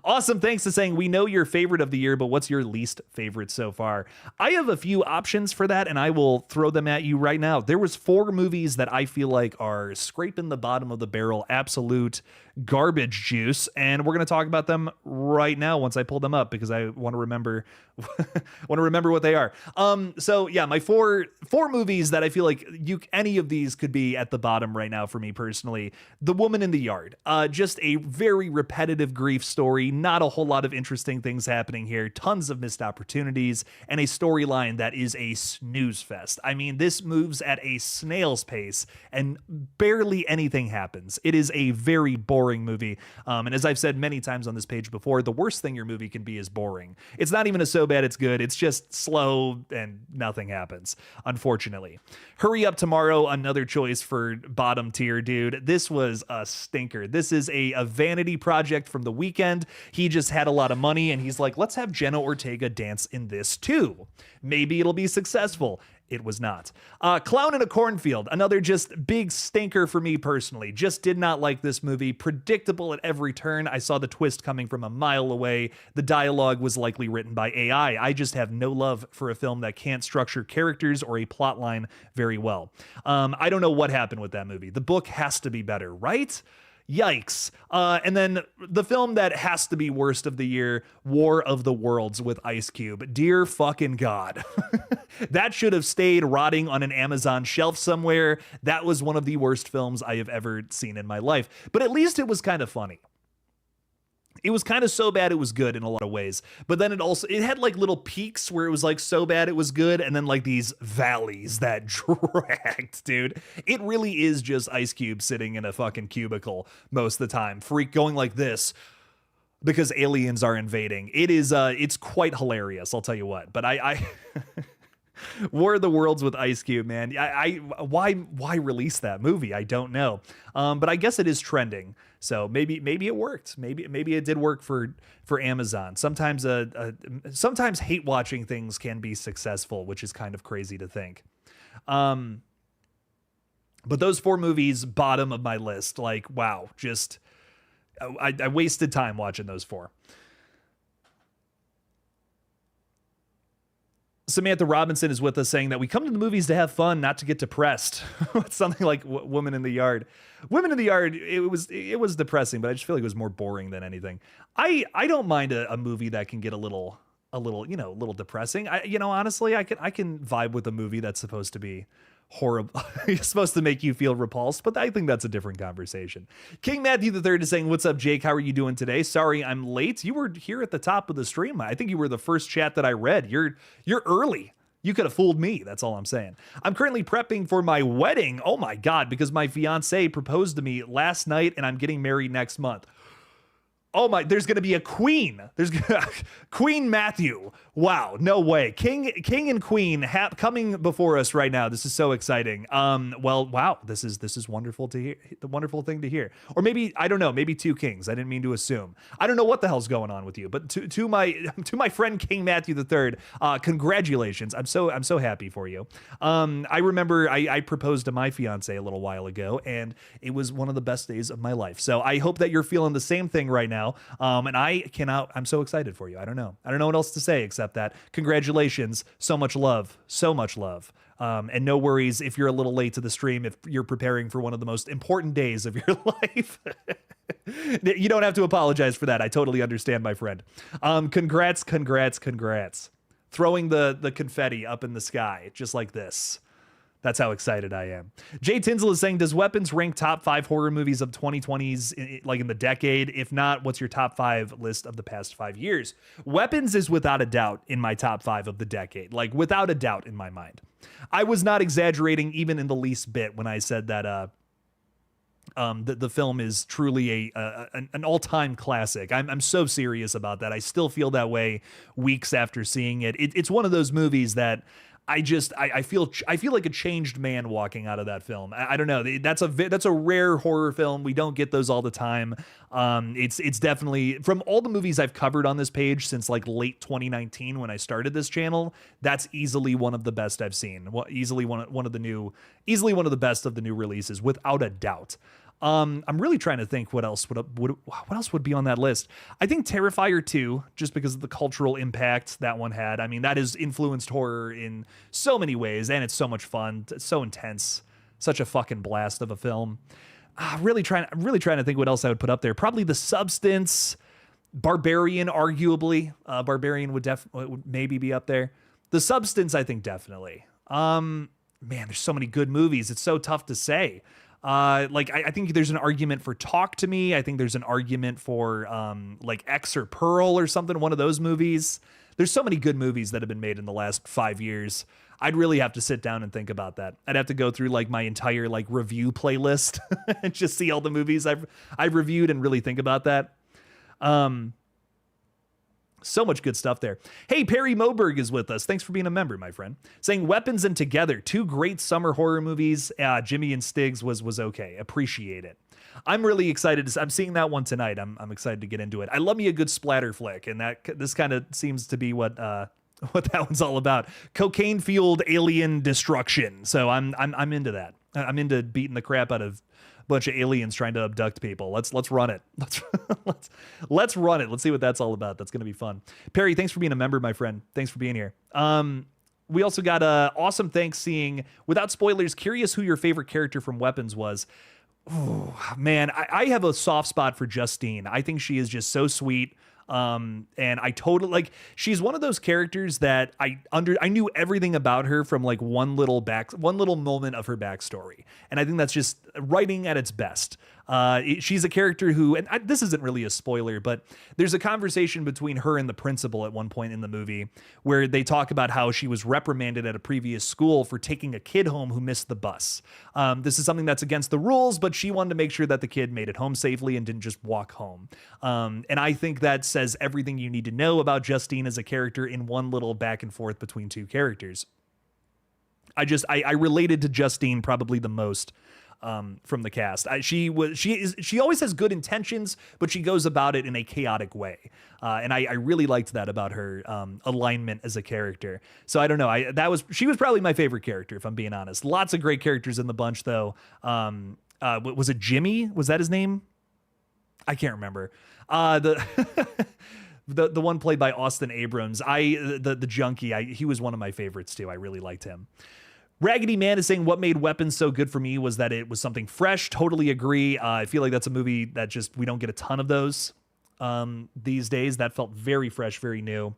Awesome. Thanks to saying, we know your favorite of the year, but what's your least favorite so far? I have a few options for that, and I will throw them at you right now. There was 4 movies that I feel like are scraping the bottom of the barrel, absolute garbage juice, and we're going to talk about them right now once I pull them up because I want to remember what they are. So yeah, my four movies that I feel like any of these could be at the bottom right now for me personally. The Woman in the Yard, just a very repetitive grief story, not a whole lot of interesting things happening here, tons of missed opportunities, and a storyline that is a snooze fest. I mean, this moves at a snail's pace and barely anything happens. It is a very boring movie. And as I've said many times on this page before, the worst thing your movie can be is boring. It's not even a so bad it's good. It's just slow and nothing happens, unfortunately. Hurry Up Tomorrow, another choice for bottom tier, dude. This was a stinker. This is a vanity project from The Weeknd. He just had a lot of money and he's like, let's have Jenna Ortega dance in this too. Maybe it'll be successful. It was not. Clown in a Cornfield, another just big stinker for me personally. Just did not like this movie. Predictable at every turn. I saw the twist coming from a mile away. The dialogue was likely written by AI. I just have no love for a film that can't structure characters or a plot line very well. I don't know what happened with that movie. The book has to be better, right? Yikes. And then the film that has to be worst of the year, War of the Worlds with Ice Cube. Dear fucking God. That should have stayed rotting on an Amazon shelf somewhere. That was one of the worst films I have ever seen in my life. But at least it was kind of funny. It was kind of so bad it was good in a lot of ways. But then it had like little peaks where it was like so bad it was good, and then like these valleys that dragged, dude. It really is just Ice Cube sitting in a fucking cubicle most of the time, freak going like this. because aliens are invading. It is it's quite hilarious, I'll tell you what. But I War of the Worlds with Ice Cube, man. Why release that movie? I don't know. But I guess it is trending. So maybe it worked. Maybe it did work for Amazon. Sometimes sometimes hate watching things can be successful, which is kind of crazy to think. But those 4 movies, bottom of my list. Like, wow, just I wasted time watching those 4. Samantha Robinson is with us saying that we come to the movies to have fun, not to get depressed. It's something like Woman in the Yard. Women in the Yard, it was depressing, but I just feel like it was more boring than anything. I don't mind a movie that can get a little depressing. Honestly, I can vibe with a movie that's supposed to be horrible. It's supposed to make you feel repulsed, but I think that's a different conversation. King Matthew III is saying, "What's up, Jake? How are you doing today? Sorry I'm late. You were here at the top of the stream. I think you were the first chat that I read. You're early. You could have fooled me. That's all I'm saying. I'm currently prepping for my wedding. Oh my God, because my fiance proposed to me last night and I'm getting married next month. Oh my, there's going to be a queen. There's Queen Matthew. Wow, no way. King and Queen coming before us right now. This is so exciting. Well, wow, this is wonderful to hear. The wonderful thing to hear. Or maybe, I don't know, maybe 2 kings. I didn't mean to assume. I don't know what the hell's going on with you, but to my friend King Matthew III, congratulations. I'm so happy for you. I remember I proposed to my fiance a little while ago and it was one of the best days of my life. So I hope that you're feeling the same thing right now. And I'm so excited for you. I don't know what else to say except that congratulations, so much love. And no worries if you're a little late to the stream, if you're preparing for one of the most important days of your life. You don't have to apologize for that. I totally understand, my friend. Congrats. Throwing the confetti up in the sky, just like this. That's how excited I am. Jay Tinsel is saying, does Weapons rank top 5 horror movies of 2020s, like in the decade? If not, what's your top 5 list of the past 5 years? Weapons is without a doubt in my top 5 of the decade, like without a doubt in my mind. I was not exaggerating even in the least bit when I said that the film is truly an all-time classic. I'm so serious about that. I still feel that way weeks after seeing it. It's one of those movies that I feel like a changed man walking out of that film. I don't know. That's a rare horror film. We don't get those all the time. It's definitely, from all the movies I've covered on this page since like late 2019 when I started this channel, that's easily one of the best I've seen. Easily one of the best of the new releases, without a doubt. I'm really trying to think what else would be on that list. I think Terrifier 2, just because of the cultural impact that one had. I mean, that has influenced horror in so many ways, and it's so much fun. It's so intense. Such a fucking blast of a film. Really trying to think what else I would put up there. Probably The Substance, Barbarian, arguably. Barbarian would maybe be up there. The Substance, I think, definitely. Man, there's so many good movies. It's so tough to say. I think there's an argument for Talk to Me. I think there's an argument for like X or Pearl or something, one of those movies. There's so many good movies that have been made in the last 5 years. I'd really have to sit down and think about that. I'd have to go through like my entire like review playlist and just see all the movies I've reviewed and really think about that. So much good stuff there. Hey, Perry Moberg is with us. Thanks for being a member, my friend. Saying Weapons and Together, 2 great summer horror movies. Jimmy and Stiggs was okay. Appreciate it. I'm really excited. I'm seeing that one tonight. I'm excited to get into it. I love me a good splatter flick, and this kind of seems to be what that one's all about. Cocaine fueled alien destruction. So I'm into that. I'm into beating the crap out of bunch of aliens trying to abduct people. Let's run it. Let's run it. Let's see what that's all about. That's going to be fun. Perry, thanks for being a member, my friend. Thanks for being here. We also got awesome thanks seeing, without spoilers, curious who your favorite character from Weapons was. Oh, man, I have a soft spot for Justine. I think she is just so sweet. And I totally, like, she's one of those characters that I knew everything about her from like one little moment of her backstory. And I think that's just writing at its best. She's a character who, and this isn't really a spoiler, but there's a conversation between her and the principal at one point in the movie where they talk about how she was reprimanded at a previous school for taking a kid home who missed the bus. This is something that's against the rules, but she wanted to make sure that the kid made it home safely and didn't just walk home. And I think that says everything you need to know about Justine as a character in one little back and forth between two characters. I related to Justine probably the most from the cast. She always has good intentions, but she goes about it in a chaotic way. And I really liked that about her alignment as a character. So I don't know. She was probably my favorite character, if I'm being honest. Lots of great characters in the bunch, though. Was it Jimmy? Was that his name? I can't remember. The the one played by Austin Abrams. The junkie. He was one of my favorites too. I really liked him. Raggedy Man is saying what made Weapons so good for me was that it was something fresh. Totally agree. I feel like that's a movie that just we don't get a ton of those these days. That felt very fresh, very new.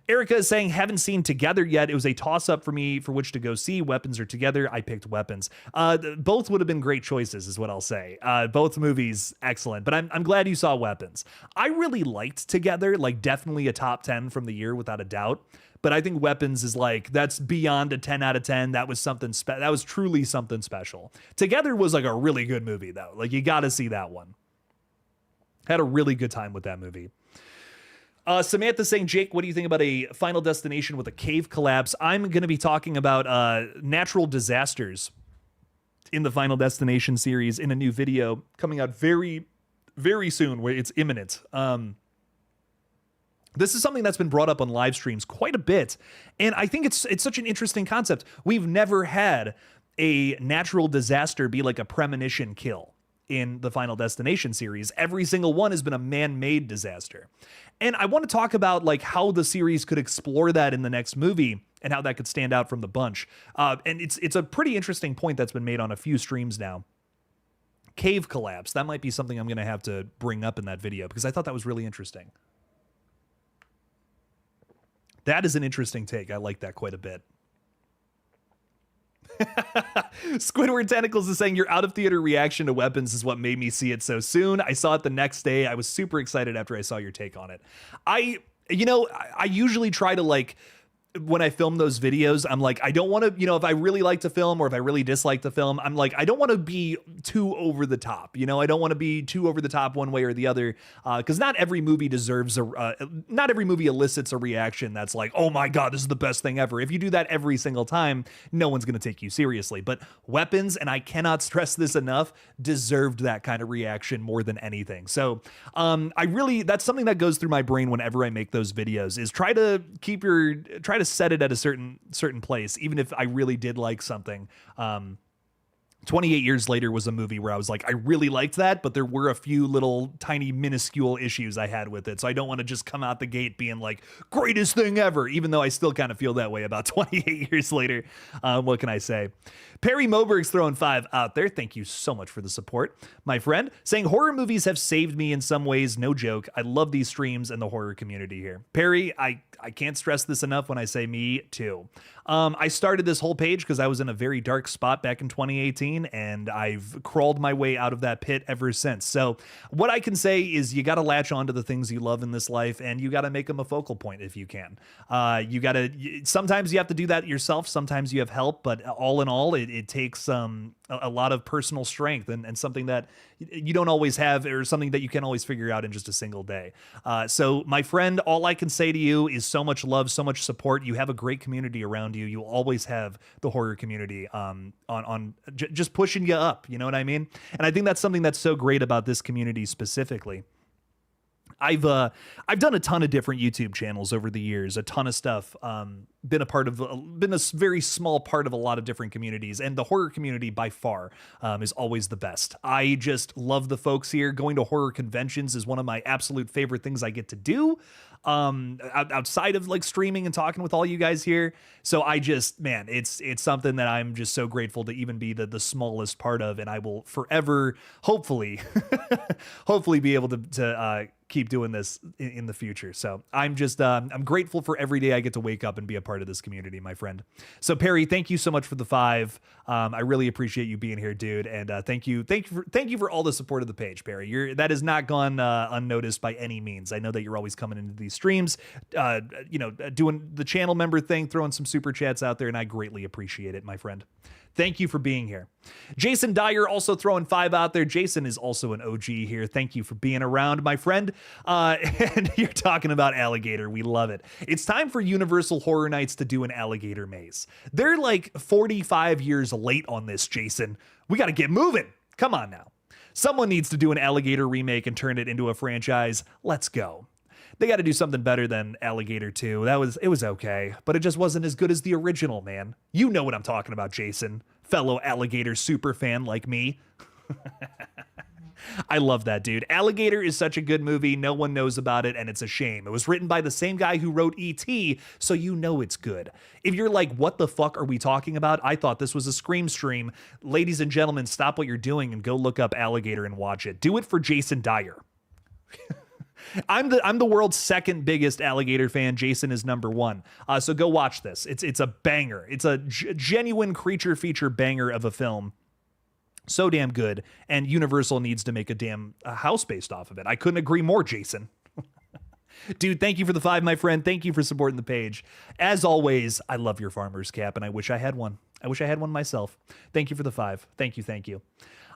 Erica is saying haven't seen Together yet. It was a toss-up for me for which to go see. Weapons or Together. I picked Weapons. Both would have been great choices is what I'll say. Both movies excellent, but I'm glad you saw Weapons. I really liked Together, like definitely a top 10 from the year without a doubt. But I think Weapons is like, that's beyond a 10 out of 10. That was something that was truly something special. Together was like a really good movie though. Like you got to see that one. Had a really good time with that movie. Samantha saying, Jake, what do you think about a Final Destination with a cave collapse? I'm going to be talking about natural disasters in the Final Destination series in a new video coming out very, very soon, where it's imminent. This is something that's been brought up on live streams quite a bit, and I think it's such an interesting concept. We've never had a natural disaster be like a premonition kill in the Final Destination series. Every single one has been a man-made disaster. And I want to talk about like how the series could explore that in the next movie and how that could stand out from the bunch. And it's a pretty interesting point that's been made on a few streams now. Cave collapse. That might be something I'm going to have to bring up in that video because I thought that was really interesting. That is an interesting take. I like that quite a bit. Squidward Tentacles is saying your out of theater reaction to Weapons is what made me see it so soon. I saw it the next day. I was super excited after I saw your take on it. I usually try to like, when I film those videos, I'm like, I don't want to, if I really like to film or if I really dislike the film, I'm like, I don't want to be too over the top. I don't want to be too over the top one way or the other. Because not every movie not every movie elicits a reaction that's like, oh my God, this is the best thing ever. If you do that every single time, no one's going to take you seriously. But Weapons, and I cannot stress this enough, deserved that kind of reaction more than anything. So that's something that goes through my brain whenever I make those videos is try to set it at a certain place, even if I really did like something. 28 Years Later was a movie where I was like, I really liked that, but there were a few little tiny minuscule issues I had with it. So I don't want to just come out the gate being like, greatest thing ever, even though I still kind of feel that way about 28 Years Later. What can I say? Perry Moberg's throwing 5 out there. Thank you so much for the support, my friend. Saying horror movies have saved me in some ways. No joke. I love these streams and the horror community here. Perry, I can't stress this enough when I say me too. I started this whole page because I was in a very dark spot back in 2018, and I've crawled my way out of that pit ever since. So what I can say is you got to latch on to the things you love in this life, and you got to make them a focal point if you can. Sometimes you have to do that yourself. Sometimes you have help, but all in all, it takes a lot of personal strength and something that you don't always have, or something that you can't always figure out in just a single day. So my friend, all I can say to you is so much love, so much support. You have a great community around you. You'll always have the horror community just pushing you up. You know what I mean? And I think that's something that's so great about this community specifically. I've done a ton of different YouTube channels over the years, a ton of stuff, been a very small part of a lot of different communities, and the horror community by far is always the best. I just love the folks here. Going to horror conventions is one of my absolute favorite things I get to do, outside of like streaming and talking with all you guys here. So it's something that I'm just so grateful to even be the smallest part of, and I will forever, hopefully, hopefully be able to keep doing this in the future. So I'm just, I'm grateful for every day I get to wake up and be a part of this community, my friend. So Perry, thank you so much for the 5. I really appreciate you being here, dude. And thank you for all the support of the page, Perry. That has not gone unnoticed by any means. I know that you're always coming into these streams, doing the channel member thing, throwing some super chats out there, and I greatly appreciate it, my friend. Thank you for being here. Jason Dyer also throwing 5 out there. Jason is also an OG here. Thank you for being around, my friend. And you're talking about alligator. We love it. It's time for Universal Horror Nights to do an alligator maze. They're like 45 years late on this, Jason. We got to get moving. Come on now. Someone needs to do an alligator remake and turn it into a franchise. Let's go. They got to do something better than Alligator 2. It was okay, but it just wasn't as good as the original, man. You know what I'm talking about, Jason. Fellow Alligator super fan like me. I love that, dude. Alligator is such a good movie. No one knows about it, and it's a shame. It was written by the same guy who wrote E.T., so you know it's good. If you're like, what the fuck are we talking about? I thought this was a Scream stream. Ladies and gentlemen, stop what you're doing and go look up Alligator and watch it. Do it for Jason Dyer. I'm the world's second biggest Alligator fan. Jason is number 1. So go watch this. It's a banger. It's a genuine creature feature banger of a film. So damn good. And Universal needs to make a damn house based off of it. I couldn't agree more, Jason. Dude, thank you for the 5, my friend. Thank you for supporting the page. As always, I love your farmer's cap, and I wish I had one. I wish I had one myself. Thank you for the 5. Thank you. Thank you.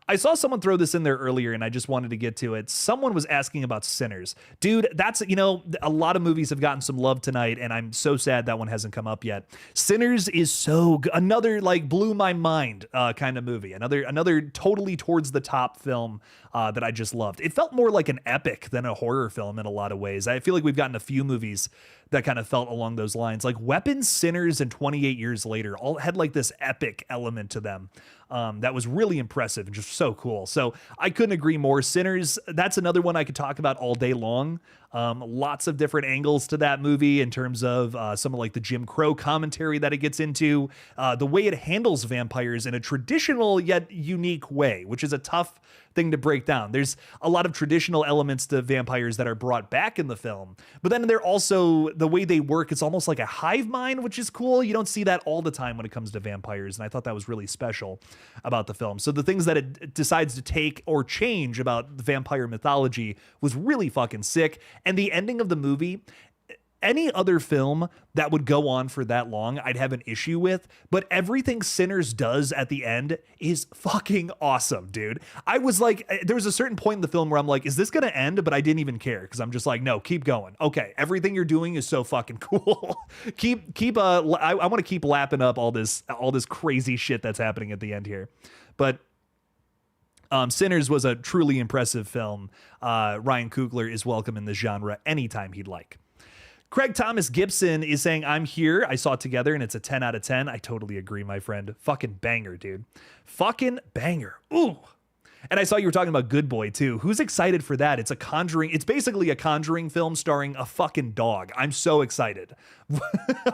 I saw someone throw this in there earlier, and I just wanted to get to it. Someone was asking about Sinners. Dude, that's, a lot of movies have gotten some love tonight, and I'm so sad that one hasn't come up yet. Sinners is so good. Another, blew my mind kind of movie. Another totally towards the top film that I just loved. It felt more like an epic than a horror film in a lot of ways. I feel like we've gotten a few movies that kind of felt along those lines. Like Weapons, Sinners, and 28 Years Later all had like this epic element to them. That was really impressive and just so cool. So I couldn't agree more. Sinners, that's another one I could talk about all day long. Lots of different angles to that movie in terms of some of like the Jim Crow commentary that it gets into, the way it handles vampires in a traditional yet unique way, which is a tough thing to break down. There's a lot of traditional elements to vampires that are brought back in the film, but then they're also, the way they work, it's almost like a hive mind, which is cool. You don't see that all the time when it comes to vampires, and I thought that was really special about the film. So the things that it decides to take or change about the vampire mythology was really fucking sick. And the ending of the movie, any other film that would go on for that long, I'd have an issue with, but everything Sinners does at the end is fucking awesome, dude. I was like, there was a certain point in the film where I'm like, is this gonna end? But I didn't even care, because I'm just like, no, keep going. Okay, everything you're doing is so fucking cool. I want to keep lapping up all this crazy shit that's happening at the end here. But Sinners was a truly impressive film. Ryan Coogler is welcome in the genre anytime he'd like. Craig Thomas Gibson is saying, I'm here. I saw it together and it's a 10 out of 10. I totally agree, my friend. Fucking banger, dude. Fucking banger. Ooh. And I saw you were talking about Good Boy too. Who's excited for that? It's basically a Conjuring film starring a fucking dog. I'm so excited.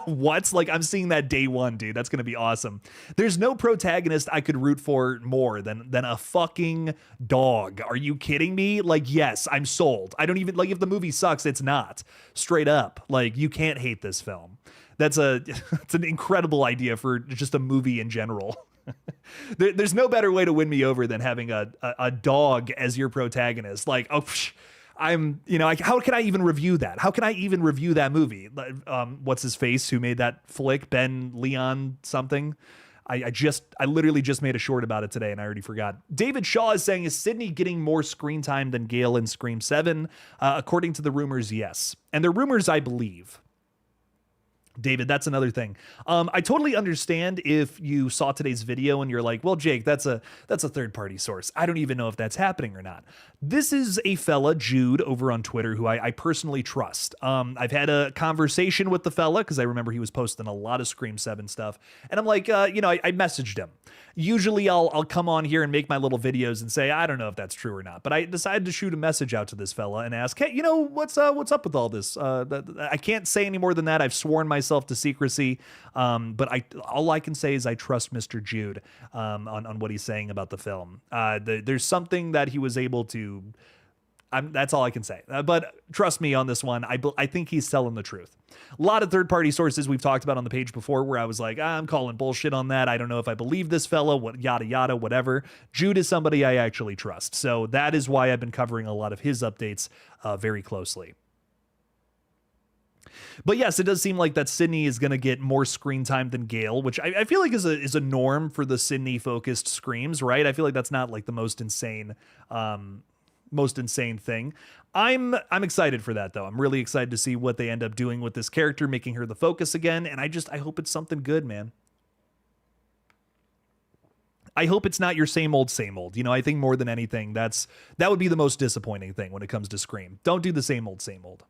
What? Like, I'm seeing that day one, dude. That's going to be awesome. There's no protagonist I could root for more than a fucking dog. Are you kidding me? Like, yes, I'm sold. I don't even, like, if the movie sucks, it's not. Straight up. Like, you can't hate this film. It's an incredible idea for just a movie in general. There's no better way to win me over than having a dog as your protagonist. Like, how can I even review that? How can I even review that movie? What's his face who made that flick? Ben Leon something. I literally just made a short about it today and I already forgot. David Shaw is saying, is Sydney getting more screen time than Gale in Scream 7? According to the rumors, yes. And the rumors, I believe. David, that's another thing. I totally understand if you saw today's video and you're like, well, Jake, that's a third-party source. I don't even know if that's happening or not. This is a fella, Jude, over on Twitter, who I personally trust. I've had a conversation with the fella because I remember he was posting a lot of Scream 7 stuff. And I'm like, I messaged him. Usually I'll come on here and make my little videos and say, I don't know if that's true or not. But I decided to shoot a message out to this fella and ask, hey, what's up with all this? I can't say any more than that. I've sworn myself to secrecy. But all I can say is I trust Mr. Jude on what he's saying about the film. There's something that he was able to That's all I can say. But trust me on this one. I think he's telling the truth. A lot of third-party sources we've talked about on the page before where I was like, I'm calling bullshit on that. I don't know if I believe this fellow, what yada yada, whatever. Jude is somebody I actually trust. So that is why I've been covering a lot of his updates very closely. But yes, it does seem like that Sydney is going to get more screen time than Gale, which I feel like is a norm for the Sydney-focused Screams, right? I feel like that's not like the most insane thing. I'm excited for that though. I'm really excited to see what they end up doing with this character, making her the focus again. And I hope it's something good, man. I hope it's not your same old, same old. You know, I think more than anything, that would be the most disappointing thing when it comes to Scream. Don't do the same old, same old.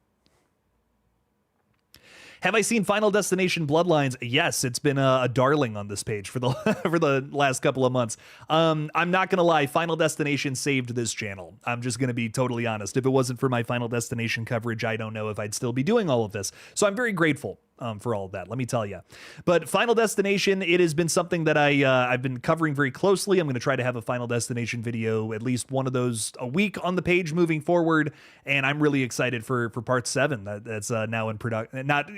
Have I seen Final Destination Bloodlines? Yes, it's been a darling on this page for the for the last couple of months. I'm not gonna lie, Final Destination saved this channel. I'm just gonna be totally honest. If it wasn't for my Final Destination coverage, I don't know if I'd still be doing all of this. So I'm very grateful for all of that, let me tell you. But Final Destination, it has been something that I've been covering very closely. I'm going to try to have a Final Destination video, at least one of those a week on the page moving forward. And I'm really excited for part 7 that's now in production, not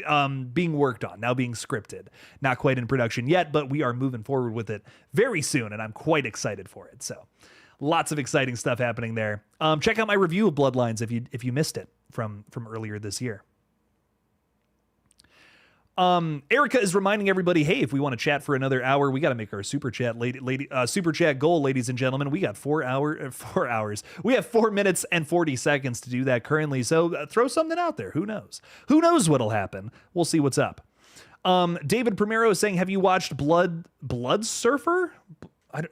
being worked on, now being scripted. Not quite in production yet, but we are moving forward with it very soon, and I'm quite excited for it. So lots of exciting stuff happening there. Check out my review of Bloodlines if you missed it from earlier this year. Erica is reminding everybody, hey, if we want to chat for another hour, we got to make our super chat super chat goal, ladies and gentlemen. We got 4 hours. We have 4 minutes and 40 seconds to do that currently. So throw something out there. Who knows? Who knows what'll happen? We'll see what's up. David Primero is saying, have you watched Blood Surfer?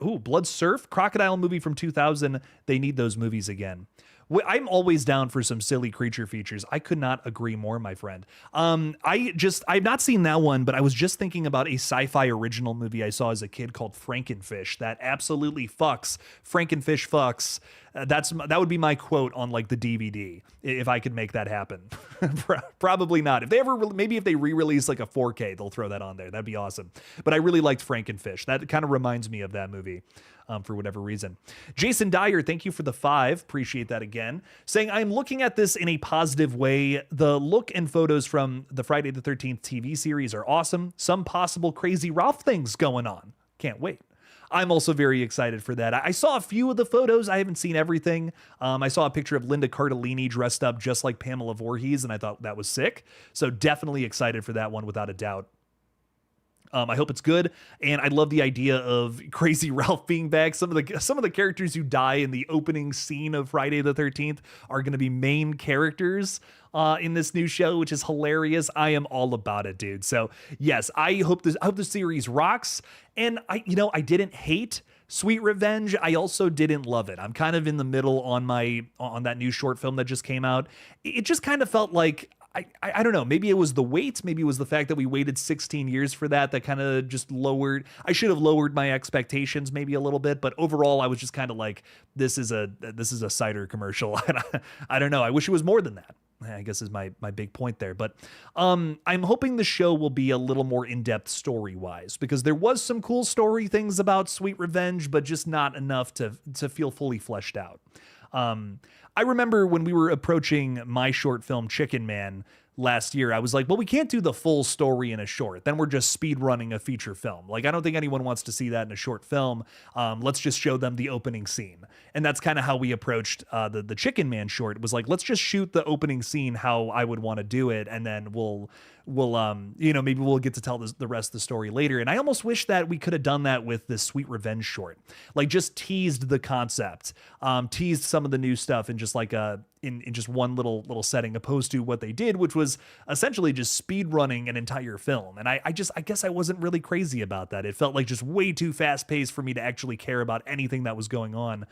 Blood Surf? Crocodile movie from 2000. They need those movies again. I'm always down for some silly creature features. I could not agree more, my friend. I've not seen that one, but I was just thinking about a sci-fi original movie I saw as a kid called Frankenfish that absolutely fucks. Frankenfish fucks. That would be my quote on like the DVD if I could make that happen. Probably not. If they re-release like a 4K, they'll throw that on there. That'd be awesome. But I really liked Frankenfish. That kind of reminds me of that movie. For whatever reason. Jason Dyer, thank you for the 5. Appreciate that again. Saying, I'm looking at this in a positive way. The look and photos from the Friday the 13th TV series are awesome. Some possible Crazy Ralph things going on. Can't wait. I'm also very excited for that. I saw a few of the photos. I haven't seen everything. I saw a picture of Linda Cardellini dressed up just like Pamela Voorhees, and I thought that was sick. So definitely excited for that one without a doubt. I hope it's good, and I love the idea of Crazy Ralph being back. Some of the characters who die in the opening scene of Friday the 13th are going to be main characters in this new show, which is hilarious. I am all about it, dude. So yes, I hope the series rocks. And I didn't hate Sweet Revenge. I also didn't love it. I'm kind of in the middle on that new short film that just came out. It just kind of felt like, I don't know, maybe it was the wait, maybe it was the fact that we waited 16 years for that kind of just lowered. I should have lowered my expectations maybe a little bit, but overall I was just kind of like, this is a cider commercial. I don't know. I wish it was more than that, I guess is my big point there. But I'm hoping the show will be a little more in-depth story-wise, because there was some cool story things about Sweet Revenge, but just not enough to feel fully fleshed out. I remember when we were approaching my short film Chicken Man last year, I was like, well, we can't do the full story in a short. Then we're just speed running a feature film. Like, I don't think anyone wants to see that in a short film. Let's just show them the opening scene. And that's kind of how we approached the Chicken Man short. It was like, let's just shoot the opening scene how I would want to do it. And then we'll maybe we'll get to tell the rest of the story later. And I almost wish that we could have done that with this Sweet Revenge short, like just teased the concept, teased some of the new stuff in just like in just one little setting, opposed to what they did, which was essentially just speed running an entire film. And I guess I wasn't really crazy about that. It felt like just way too fast paced for me to actually care about anything that was going on.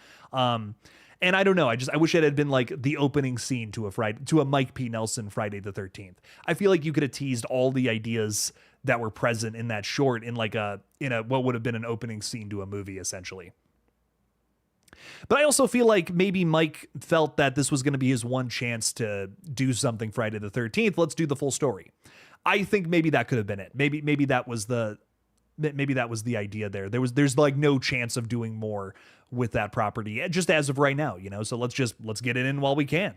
And I don't know. I wish it had been like the opening scene to a Mike P. Nelson Friday the 13th. I feel like you could have teased all the ideas that were present in that short in what would have been an opening scene to a movie, essentially. But I also feel like maybe Mike felt that this was going to be his one chance to do something Friday the 13th. Let's do the full story. I think maybe that could have been it. Maybe that was the maybe that was the idea there. There's like no chance of doing more with that property just as of right now, so let's get it in while we can.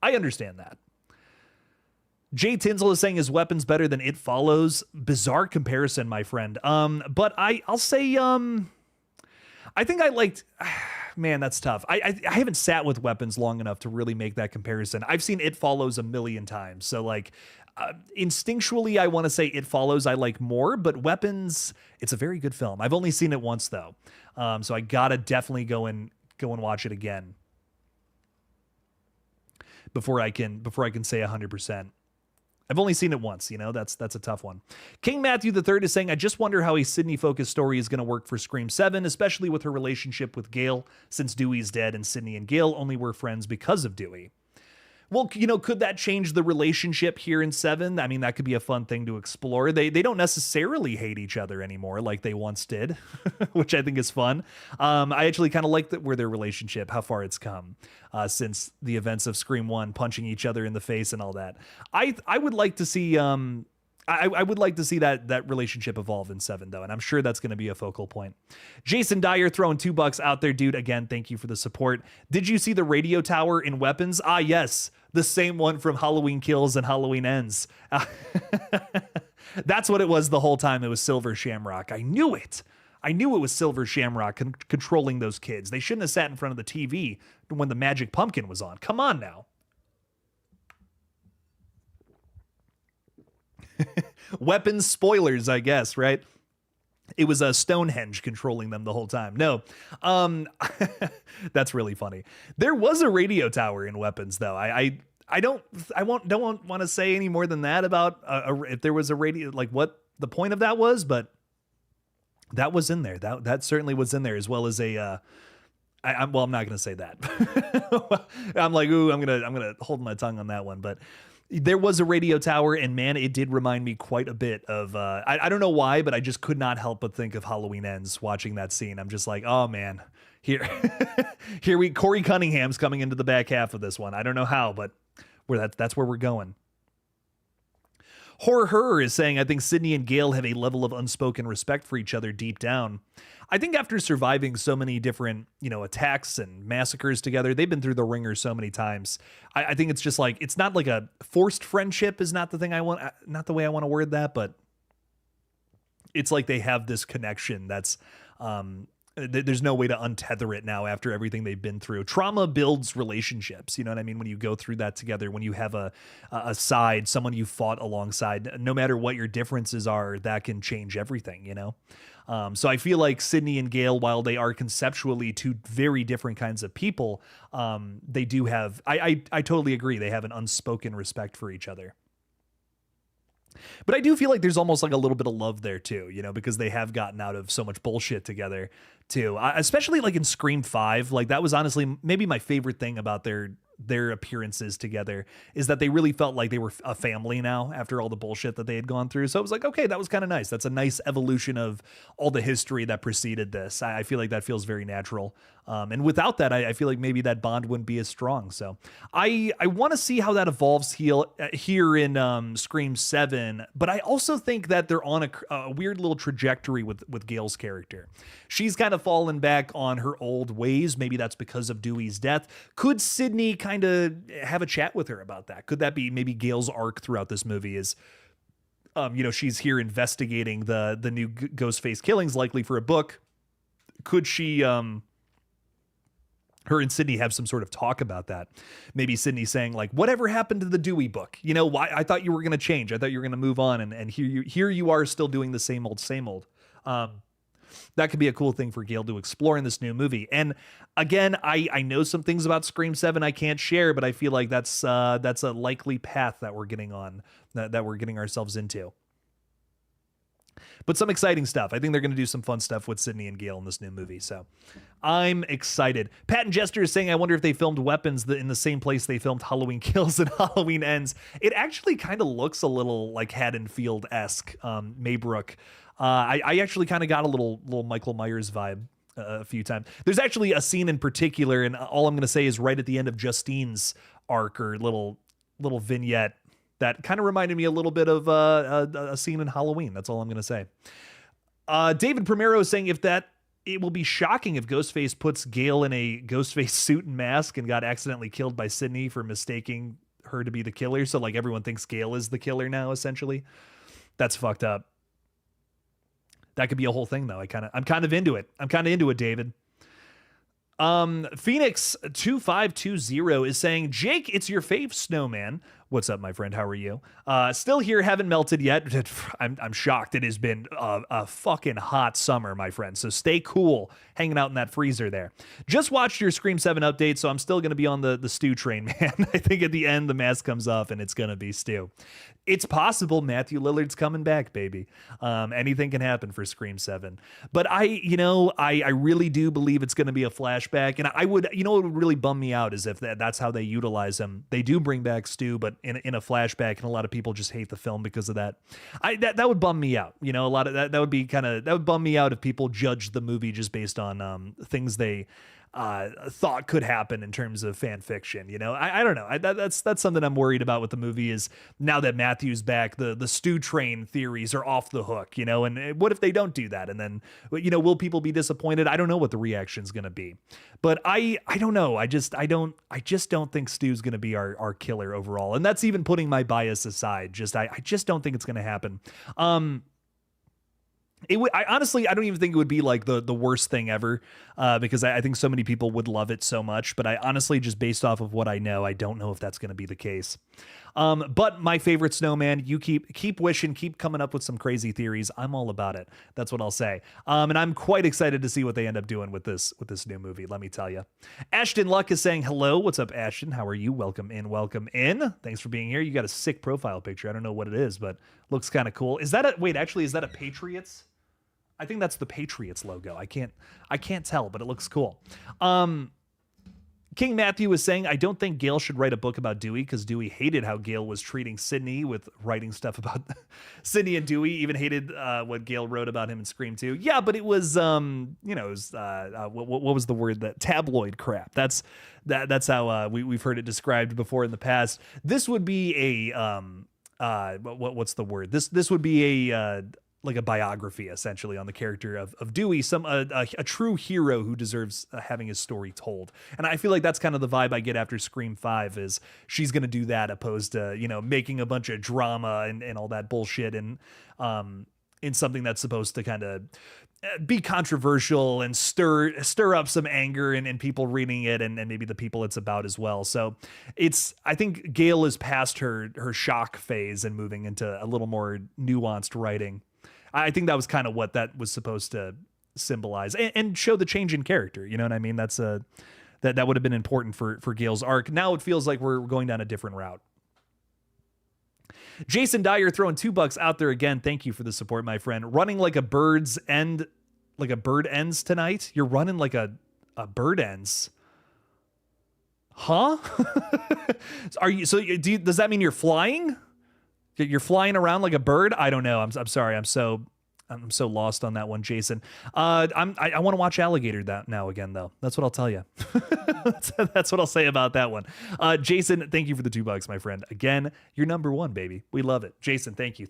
I understand that. Jay Tinsel is saying, is Weapons better than It Follows? Bizarre comparison, my friend. But I'll say, I think I liked, man, that's tough. I haven't sat with Weapons long enough to really make that comparison. I've seen It Follows a million times. So like, instinctually, I want to say It Follows I like more, but Weapons, it's a very good film. I've only seen it once though. So I gotta definitely go and watch it again before I can say 100%. I've only seen it once, that's a tough one. King Matthew III is saying, I just wonder how a Sydney-focused story is going to work for Scream 7, especially with her relationship with Gale, since Dewey's dead and Sydney and Gale only were friends because of Dewey. Well, could that change the relationship here in 7? I mean, that could be a fun thing to explore. They don't necessarily hate each other anymore like they once did, which I think is fun. I actually kind of like where their relationship, how far it's come since the events of Scream 1, punching each other in the face and all that. I would like to see I would like to see that relationship evolve in 7 though, and I'm sure that's going to be a focal point. Jason Dyer throwing $2 out there, dude. Again, thank you for the support. Did you see the radio tower in Weapons? Ah, yes, the same one from Halloween Kills and Halloween Ends. That's what it was the whole time. It was Silver Shamrock. I knew it. I knew it was Silver Shamrock controlling those kids. They shouldn't have sat in front of the TV when the Magic Pumpkin was on. Come on now. Weapons spoilers, I guess, right? It was a Stonehenge controlling them the whole time. No, that's really funny. There was a radio tower in Weapons, though. I don't want to say any more than that about if there was a radio, like what the point of that was, but that was in there. That certainly was in there, as well as a. I'm not going to say that. I'm like, ooh, I'm gonna hold my tongue on that one, but. There was a radio tower, and man, it did remind me quite a bit of, I don't know why, but I just could not help but think of Halloween Ends watching that scene. I'm just like, oh man, here Corey Cunningham's coming into the back half of this one. I don't know how, but that's where we're going. Horror is saying, I think Sydney and Gale have a level of unspoken respect for each other deep down. I think after surviving so many different, attacks and massacres together, they've been through the ringer so many times. I think it's just like, it's not like a forced friendship is not the thing not the way I want to word that, but it's like they have this connection that's, there's no way to untether it now after everything they've been through. Trauma builds relationships. You know what I mean? When you go through that together, when you have a side, someone you fought alongside, no matter what your differences are, that can change everything, So I feel like Sydney and Gale, while they are conceptually two very different kinds of people, they do have, I totally agree. They have an unspoken respect for each other. But I do feel like there's almost like a little bit of love there too, because they have gotten out of so much bullshit together too. Especially like in Scream 5, like that was honestly maybe my favorite thing about their appearances together is that they really felt like they were a family now after all the bullshit that they had gone through. So it was like, okay, that was kind of nice. That's a nice evolution of all the history that preceded this. I feel like that feels very natural. And without that, I feel like maybe that bond wouldn't be as strong. So I want to see how that evolves here in Scream 7. But I also think that they're on a weird little trajectory with Gale's character. She's kind of fallen back on her old ways. Maybe that's because of Dewey's death. Could Sydney kind of have a chat with her about that? Could that be maybe Gale's arc throughout this movie is, she's here investigating the new Ghostface killings, likely for a book. Could she, her and Sydney have some sort of talk about that? Maybe Sydney saying like, whatever happened to the Dewey book? Why? I thought you were going to change. I thought you were going to move on. And here you are still doing the same old. That could be a cool thing for Gale to explore in this new movie. And again, I know some things about Scream 7 I can't share, but I feel like that's a likely path that we're getting on, that we're getting ourselves into. But some exciting stuff. I think they're going to do some fun stuff with Sydney and Gale in this new movie. So I'm excited. Pat and Jester is saying, I wonder if they filmed Weapons in the same place they filmed Halloween Kills and Halloween Ends. It actually kind of looks a little like Haddonfield-esque, Maybrook. I actually kind of got a little Michael Myers vibe a few times. There's actually a scene in particular, and all I'm going to say is right at the end of Justine's arc or little vignette that kind of reminded me a little bit of a scene in Halloween. That's all I'm going to say. David Primero is saying it will be shocking if Ghostface puts Gale in a Ghostface suit and mask and got accidentally killed by Sydney for mistaking her to be the killer. So like everyone thinks Gale is the killer now, essentially. That's fucked up. That could be a whole thing though. I'm kind of into it. I'm kind of into it, David. Phoenix 2520 is saying, Jake, it's your fave snowman. What's up, my friend? How are you? Still here, haven't melted yet. I'm shocked. It has been a fucking hot summer, my friend. So stay cool, hanging out in that freezer there. Just watched your Scream 7 update, so I'm still going to be on the Stu train, man. I think at the end, the mask comes off and it's going to be Stu. It's possible Matthew Lillard's coming back, baby. Anything can happen for Scream 7. But I really do believe it's going to be a flashback. And what would really bum me out is if that's how they utilize him. They do bring back Stu, but in a flashback, and a lot of people just hate the film because of that. That would bum me out. A lot of that would be that would bum me out if people judge the movie just based on things they thought could happen in terms of fan fiction. I don't know. That's something I'm worried about with the movie is now that Matthew's back, the Stu train theories are off the hook, and what if they don't do that? And then, will people be disappointed? I don't know what the reaction's going to be, but I don't know. I just don't think Stu's going to be our killer overall. And that's even putting my bias aside. I just don't think it's going to happen. Honestly, I don't even think it would be like the worst thing ever, because I think so many people would love it so much. But I honestly, just based off of what I know, I don't know if that's going to be the case. But my favorite snowman, you keep wishing, keep coming up with some crazy theories. I'm all about it. That's what I'll say. And I'm quite excited to see what they end up doing with this new movie. Let me tell you. Ashton Luck is saying hello. What's up, Ashton? How are you? Welcome in. Welcome in. Thanks for being here. You got a sick profile picture. I don't know what it is, but looks kind of cool. Is that a Patriots? I think that's the Patriots logo. I can't tell, but it looks cool. King Matthew was saying, I don't think Gale should write a book about Dewey because Dewey hated how Gale was treating Sydney with writing stuff about Sydney and Dewey. Even hated what Gale wrote about him in Scream 2. Yeah, but it was, what was the word? That tabloid crap. That's how we've heard it described before in the past. This would be a what's the word? This would be a like a biography essentially on the character of Dewey, a true hero who deserves having his story told. And I feel like that's kind of the vibe I get after Scream 5 is she's going to do that opposed to, making a bunch of drama and all that bullshit in something that's supposed to kind of be controversial and stir up some anger in people reading it and maybe the people it's about as well. So I think Gale is past her shock phase and moving into a little more nuanced writing. I think that was kind of what that was supposed to symbolize and show the change in character. You know what I mean? That's that would have been important for Gale's arc. Now it feels like we're going down a different route. Jason Dyer throwing $2 out there again. Thank you for the support, my friend. Running like a bird ends tonight. You're running like a bird ends. Huh? Does that mean you're flying? You're flying around like a bird? I don't know. I'm sorry. I'm so lost on that one, Jason. I want to watch Alligator now again, though. That's what I'll tell you. That's what I'll say about that one. Jason, thank you for the $2, my friend. Again, you're number one, baby. We love it. Jason, thank you.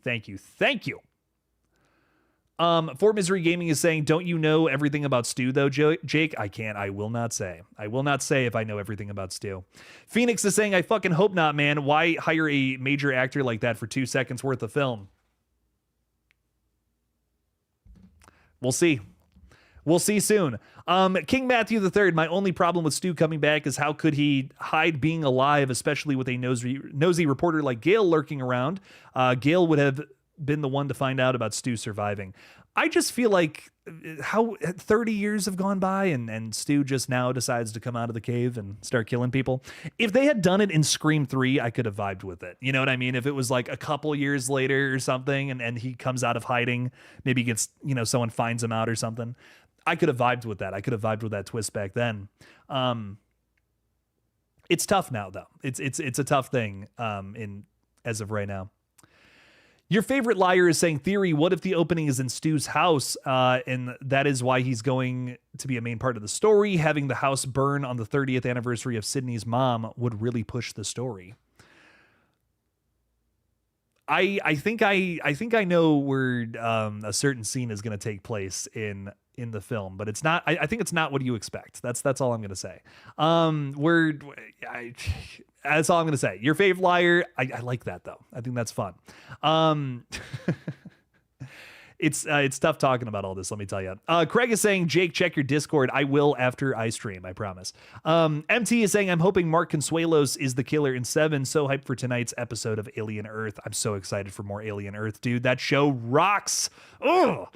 Fort Misery Gaming is saying, don't you know everything about Stu, though, Jake? I will not say. I will not say if I know everything about Stu. Phoenix is saying, I fucking hope not, man. Why hire a major actor like that for 2 seconds worth of film? We'll see. We'll see soon. King Matthew III, my only problem with Stu coming back is how could he hide being alive, especially with a nosy reporter like Gale lurking around. Gale would have been the one to find out about Stu surviving. I just feel like how 30 years have gone by and Stu just now decides to come out of the cave and start killing people. If they had done it in Scream 3, I could have vibed with it. You know what I mean? If it was like a couple years later or something and he comes out of hiding, maybe gets, someone finds him out or something. I could have vibed with that. I could have vibed with that twist back then. It's tough now though. It's a tough thing as of right now. Your favorite liar is saying, Theory, what if the opening is in Stu's house? And that is why he's going to be a main part of the story. Having the house burn on the 30th anniversary of Sydney's mom would really push the story. I think I know where a certain scene is going to take place in the film, but it's not. I think it's not what you expect. That's all I'm going to say. That's all I'm going to say. Your fave liar. I like that though. I think that's fun. It's tough talking about all this, let me tell you. Craig is saying, Jake, check your Discord. I will after I stream, I promise. MT is saying, I'm hoping Mark Consuelos is the killer in 7. So hyped for tonight's episode of Alien Earth. I'm so excited for more Alien Earth, dude. That show rocks. Oh,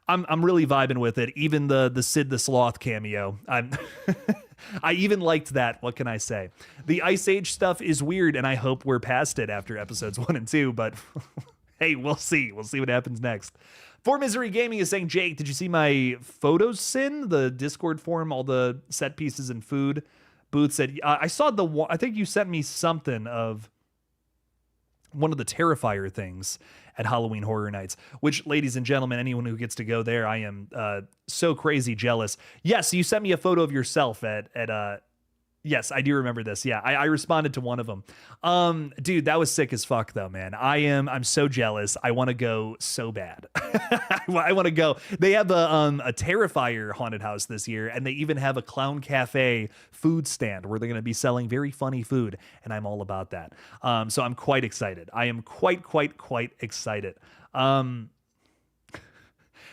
I'm really vibing with it. Even the Sid the Sloth cameo. I even liked that. What can I say? The Ice Age stuff is weird, and I hope we're past it after episodes 1 and 2, but hey, we'll see. We'll see what happens next. For Misery Gaming is saying, Jake, did you see my photos sin? The Discord forum, all the set pieces and food booths. I saw I think you sent me something of one of the Terrifier things at Halloween Horror Nights, which, ladies and gentlemen, anyone who gets to go there, I am so crazy jealous. Yes, you sent me a photo of yourself at yes, I do remember this. Yeah, I responded to one of them. Dude, that was sick as fuck though, man. I'm so jealous. I want to go so bad. I want to go. They have a Terrifier haunted house this year, and they even have a Clown Cafe food stand where they're going to be selling very funny food, and I'm all about that. So I'm quite excited. I am quite excited.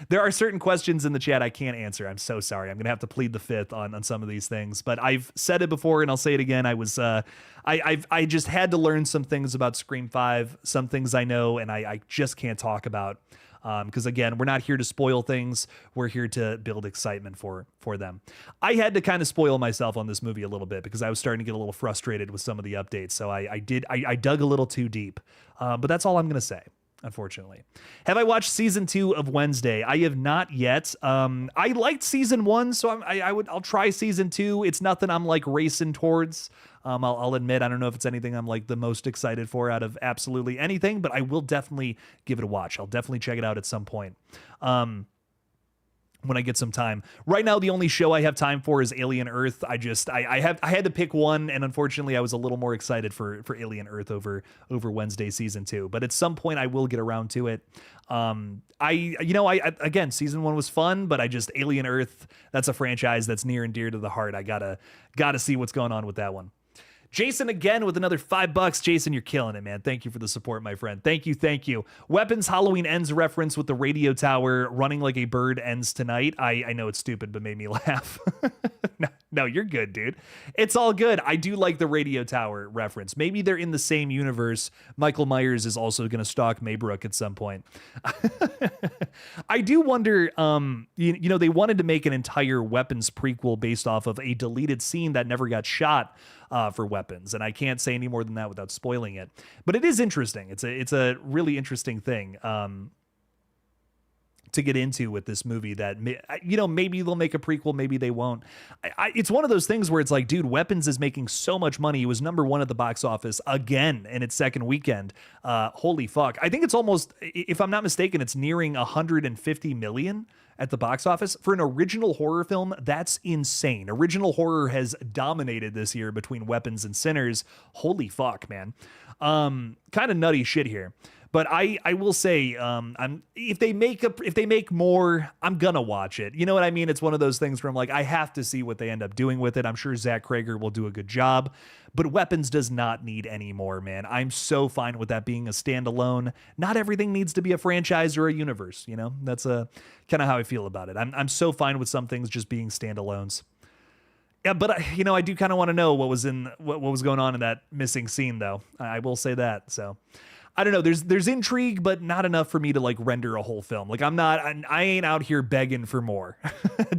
There are certain questions in the chat I can't answer. I'm so sorry. I'm going to have to plead the fifth on some of these things, but I've said it before and I'll say it again. I just had to learn some things about Scream 5, some things I know, and I just can't talk about. Because again, we're not here to spoil things. We're here to build excitement for them. I had to kind of spoil myself on this movie a little bit because I was starting to get a little frustrated with some of the updates. So I dug a little too deep, but that's all I'm going to say. Unfortunately. Have I watched season 2 of Wednesday? I have not yet. I liked season 1, so I'll try season 2. It's nothing I'm like racing towards. I'll admit, I don't know if it's anything I'm like the most excited for out of absolutely anything, but I will definitely give it a watch. I'll definitely check it out at some point. When I get some time. Right now, the only show I have time for is Alien Earth. I had to pick one, and unfortunately, I was a little more excited for Alien Earth over Wednesday season 2. But at some point, I will get around to it. Again, season 1 was fun, but Alien Earth, that's a franchise that's near and dear to the heart. I gotta see what's going on with that one. Jason again with another $5. Jason, you're killing it, man. Thank you for the support, my friend. Thank you. Weapons Halloween Ends reference with the radio tower running like a bird ends tonight. I know it's stupid, but made me laugh. No, you're good, dude. It's all good. I do like the radio tower reference. Maybe they're in the same universe. Michael Myers is also going to stalk Maybrook at some point. I do wonder, they wanted to make an entire Weapons prequel based off of a deleted scene that never got shot for Weapons, and I can't say any more than that without spoiling it. But it is interesting. It's a really interesting thing to get into with this movie that, maybe they'll make a prequel, maybe they won't. It's one of those things where it's like, dude, Weapons is making so much money. It was #1 at the box office again in its second weekend. Holy fuck. I think it's almost, if I'm not mistaken, it's nearing 150 million at the box office. For an original horror film, that's insane. Original horror has dominated this year between Weapons and Sinners. Holy fuck, man. Kind of nutty shit here. But I will say, if they make more, I'm gonna watch it. You know what I mean? It's one of those things where I'm like, I have to see what they end up doing with it. I'm sure Zach Krager will do a good job, but Weapons does not need any more, man. I'm so fine with that being a standalone. Not everything needs to be a franchise or a universe. That's kind of how I feel about it. I'm so fine with some things just being standalones. Yeah, but I do kind of want to know what was going on in that missing scene, though. I will say that. So. I don't know. There's intrigue, but not enough for me to like render a whole film. Like I ain't out here begging for more.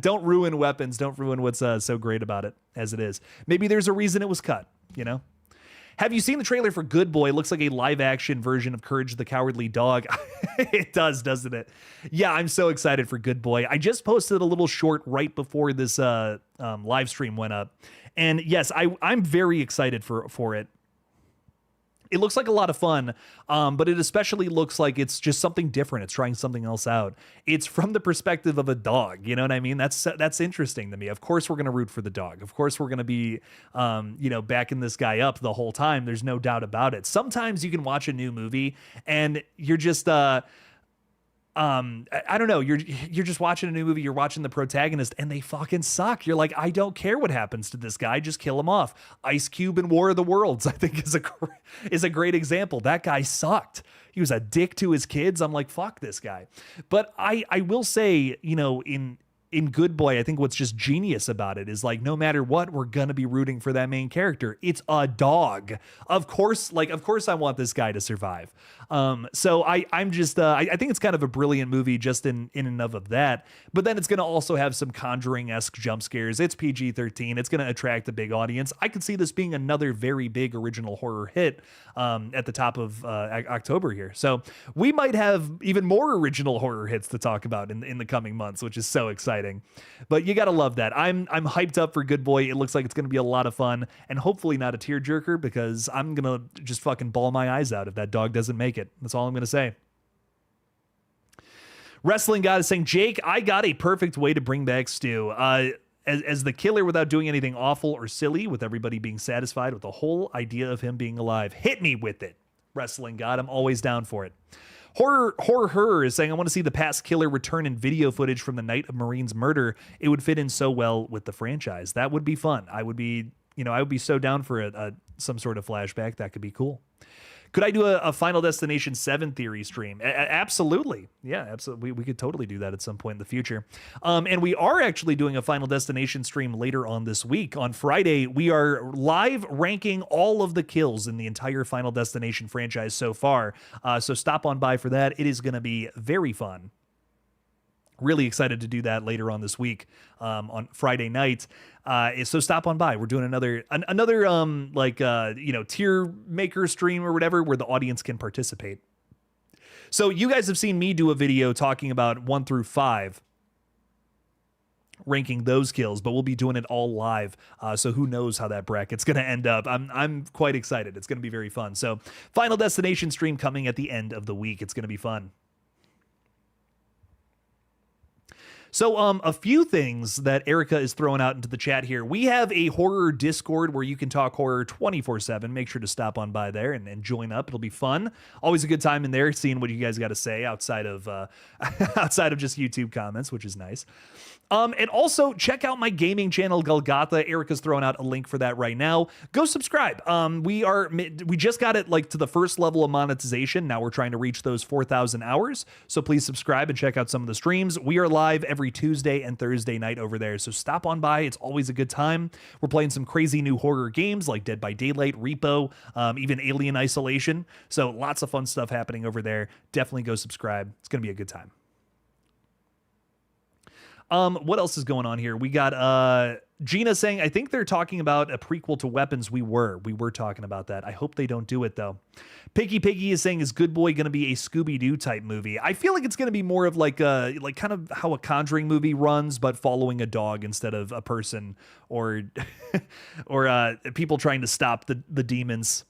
Don't ruin Weapons. Don't ruin what's so great about it as it is. Maybe there's a reason it was cut. Have you seen the trailer for Good Boy? It looks like a live action version of Courage the Cowardly Dog. It does, doesn't it? Yeah, I'm so excited for Good Boy. I just posted a little short right before this live stream went up, and yes, I'm very excited for it. It looks like a lot of fun, but it especially looks like it's just something different. It's trying something else out. It's from the perspective of a dog. You know what I mean? That's interesting to me. Of course, we're going to root for the dog. Of course, we're going to be, backing this guy up the whole time. There's no doubt about it. Sometimes you can watch a new movie and you're just, I don't know. You're just watching a new movie. You're watching the protagonist and they fucking suck. You're like, I don't care what happens to this guy. Just kill him off. Ice Cube in War of the Worlds, I think is a great example. That guy sucked. He was a dick to his kids. I'm like, fuck this guy. But I will say, in Good Boy, I think what's just genius about it is like, no matter what, we're going to be rooting for that main character. It's a dog. Of course I want this guy to survive. So I think it's kind of a brilliant movie just in and of that. But then it's going to also have some Conjuring-esque jump scares. It's PG-13. It's going to attract a big audience. I could see this being another very big original horror hit at the top of October here. So we might have even more original horror hits to talk about in the coming months, which is so exciting. But you gotta love that. I'm hyped up for Good Boy. It looks like it's gonna be a lot of fun and hopefully not a tearjerker, because I'm gonna just fucking bawl my eyes out if that dog doesn't make it. That's all I'm gonna say. Wrestling God is saying, Jake, I got a perfect way to bring back Stu. As the killer without doing anything awful or silly, with everybody being satisfied with the whole idea of him being alive. Hit me with it, Wrestling God. I'm always down for it. Horror is saying, I want to see the past killer return in video footage from the night of Marine's murder. It would fit in so well with the franchise. That would be fun. I would be so down for some sort of flashback. That could be cool. Could I do a Final Destination 7 theory stream? Absolutely. Yeah, absolutely. We could totally do that at some point in the future. And we are actually doing a Final Destination stream later on this week. On Friday, we are live ranking all of the kills in the entire Final Destination franchise so far. So stop on by for that. It is going to be very fun. Really excited to do that later on this week on Friday night. So stop on by. We're doing another tier maker stream or whatever where the audience can participate. So you guys have seen me do a video talking about 1 through 5, ranking those kills, but we'll be doing it all live. So who knows how that bracket's going to end up. I'm quite excited. It's going to be very fun. So Final Destination stream coming at the end of the week. It's going to be fun. So a few things that Erica is throwing out into the chat here. We have a horror Discord where you can talk horror 24/7. Make sure to stop on by there and join up. It'll be fun. Always a good time in there, seeing what you guys got to say outside of just YouTube comments, which is nice. And also check out my gaming channel, GullGotha. Erica's throwing out a link for that right now. Go subscribe. We just got it to the first level of monetization. Now we're trying to reach those 4,000 hours. So please subscribe and check out some of the streams. We are live every Tuesday and Thursday night over there. So stop on by. It's always a good time. We're playing some crazy new horror games like Dead by Daylight, Repo, even Alien Isolation. So lots of fun stuff happening over there. Definitely go subscribe. It's going to be a good time. What else is going on here? We got Gina saying, I think they're talking about a prequel to Weapons. We were talking about that. I hope they don't do it though. Piggy is saying, is Good Boy going to be a Scooby-Doo type movie? I feel like it's going to be more of like kind of how a Conjuring movie runs, but following a dog instead of a person or people trying to stop the demons.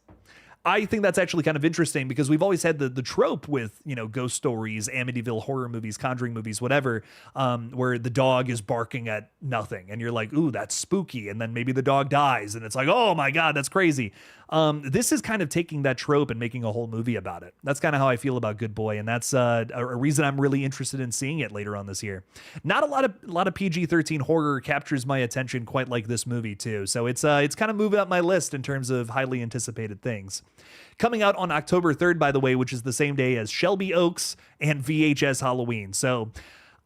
I think that's actually kind of interesting because we've always had the trope with, ghost stories, Amityville horror movies, Conjuring movies, whatever, where the dog is barking at nothing and you're like, ooh, that's spooky. And then maybe the dog dies and it's like, oh my God, that's crazy. This is kind of taking that trope and making a whole movie about it. That's kind of how I feel about Good Boy. And that's a reason I'm really interested in seeing it later on this year. Not a lot of PG-13 horror captures my attention quite like this movie too. So it's kind of moving up my list in terms of highly anticipated things. Coming out on October 3rd, by the way, which is the same day as Shelby Oaks and VHS Halloween. So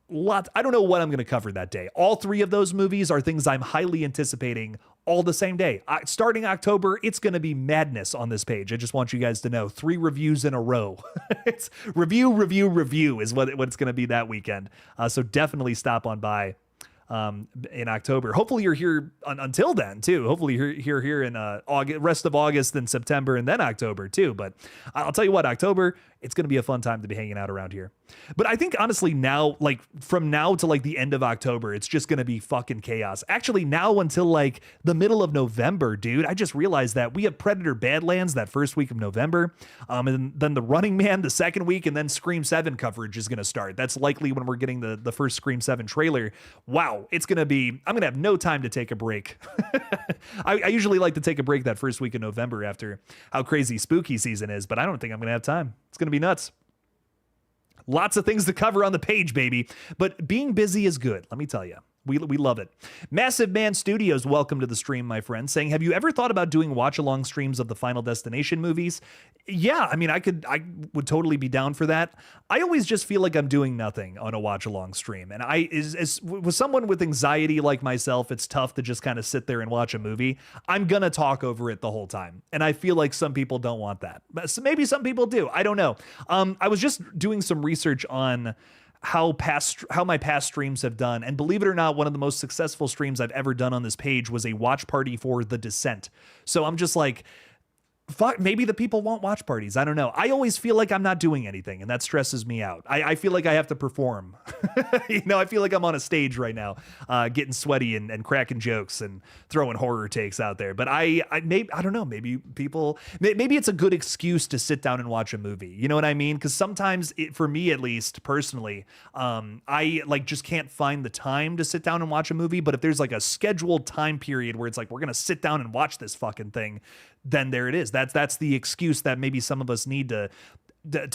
I don't know what I'm going to cover that day. All 3 of those movies are things I'm highly anticipating all the same day. Starting October, it's going to be madness on this page. I just want you guys to know 3 reviews in a row. It's review is what it's going to be that weekend. So definitely stop on by in October. Hopefully you're here until then too. Hopefully you're here in rest of August, then September, and then October too. But I'll tell you what, October, it's going to be a fun time to be hanging out around here. But I think honestly now, like from now to like the end of October, it's just going to be fucking chaos. Actually, now until like the middle of November, dude, I just realized that we have Predator Badlands that first week of November. And then the Running Man the second week, and then Scream 7 coverage is going to start. That's likely when we're getting the first Scream 7 trailer. Wow, it's going to be, I'm going to have no time to take a break. I usually like to take a break that first week of November after how crazy spooky season is, but I don't think I'm going to have time. It's going to be nuts. Lots of things to cover on the page, baby. But being busy is good, let me tell you. We love it. Massive Man Studios, welcome to the stream, my friend, saying, have you ever thought about doing watch-along streams of the Final Destination movies? Yeah, I mean, I would totally be down for that. I always just feel like I'm doing nothing on a watch-along stream. And with someone with anxiety like myself, it's tough to just kind of sit there and watch a movie. I'm going to talk over it the whole time. And I feel like some people don't want that. But maybe some people do. I don't know. I was just doing some research on how my past streams have done, and believe it or not, one of the most successful streams I've ever done on this page was a watch party for The Descent. So I'm just like, fuck, maybe the people want watch parties. I don't know. I always feel like I'm not doing anything, and that stresses me out. I feel like I have to perform. I feel like I'm on a stage right now, getting sweaty and cracking jokes and throwing horror takes out there. But I don't know. Maybe it's a good excuse to sit down and watch a movie. You know what I mean? Because sometimes, for me at least, personally, I like just can't find the time to sit down and watch a movie. But if there's like a scheduled time period where it's like, we're going to sit down and watch this fucking thing, then there it is. That's the excuse that maybe some of us need to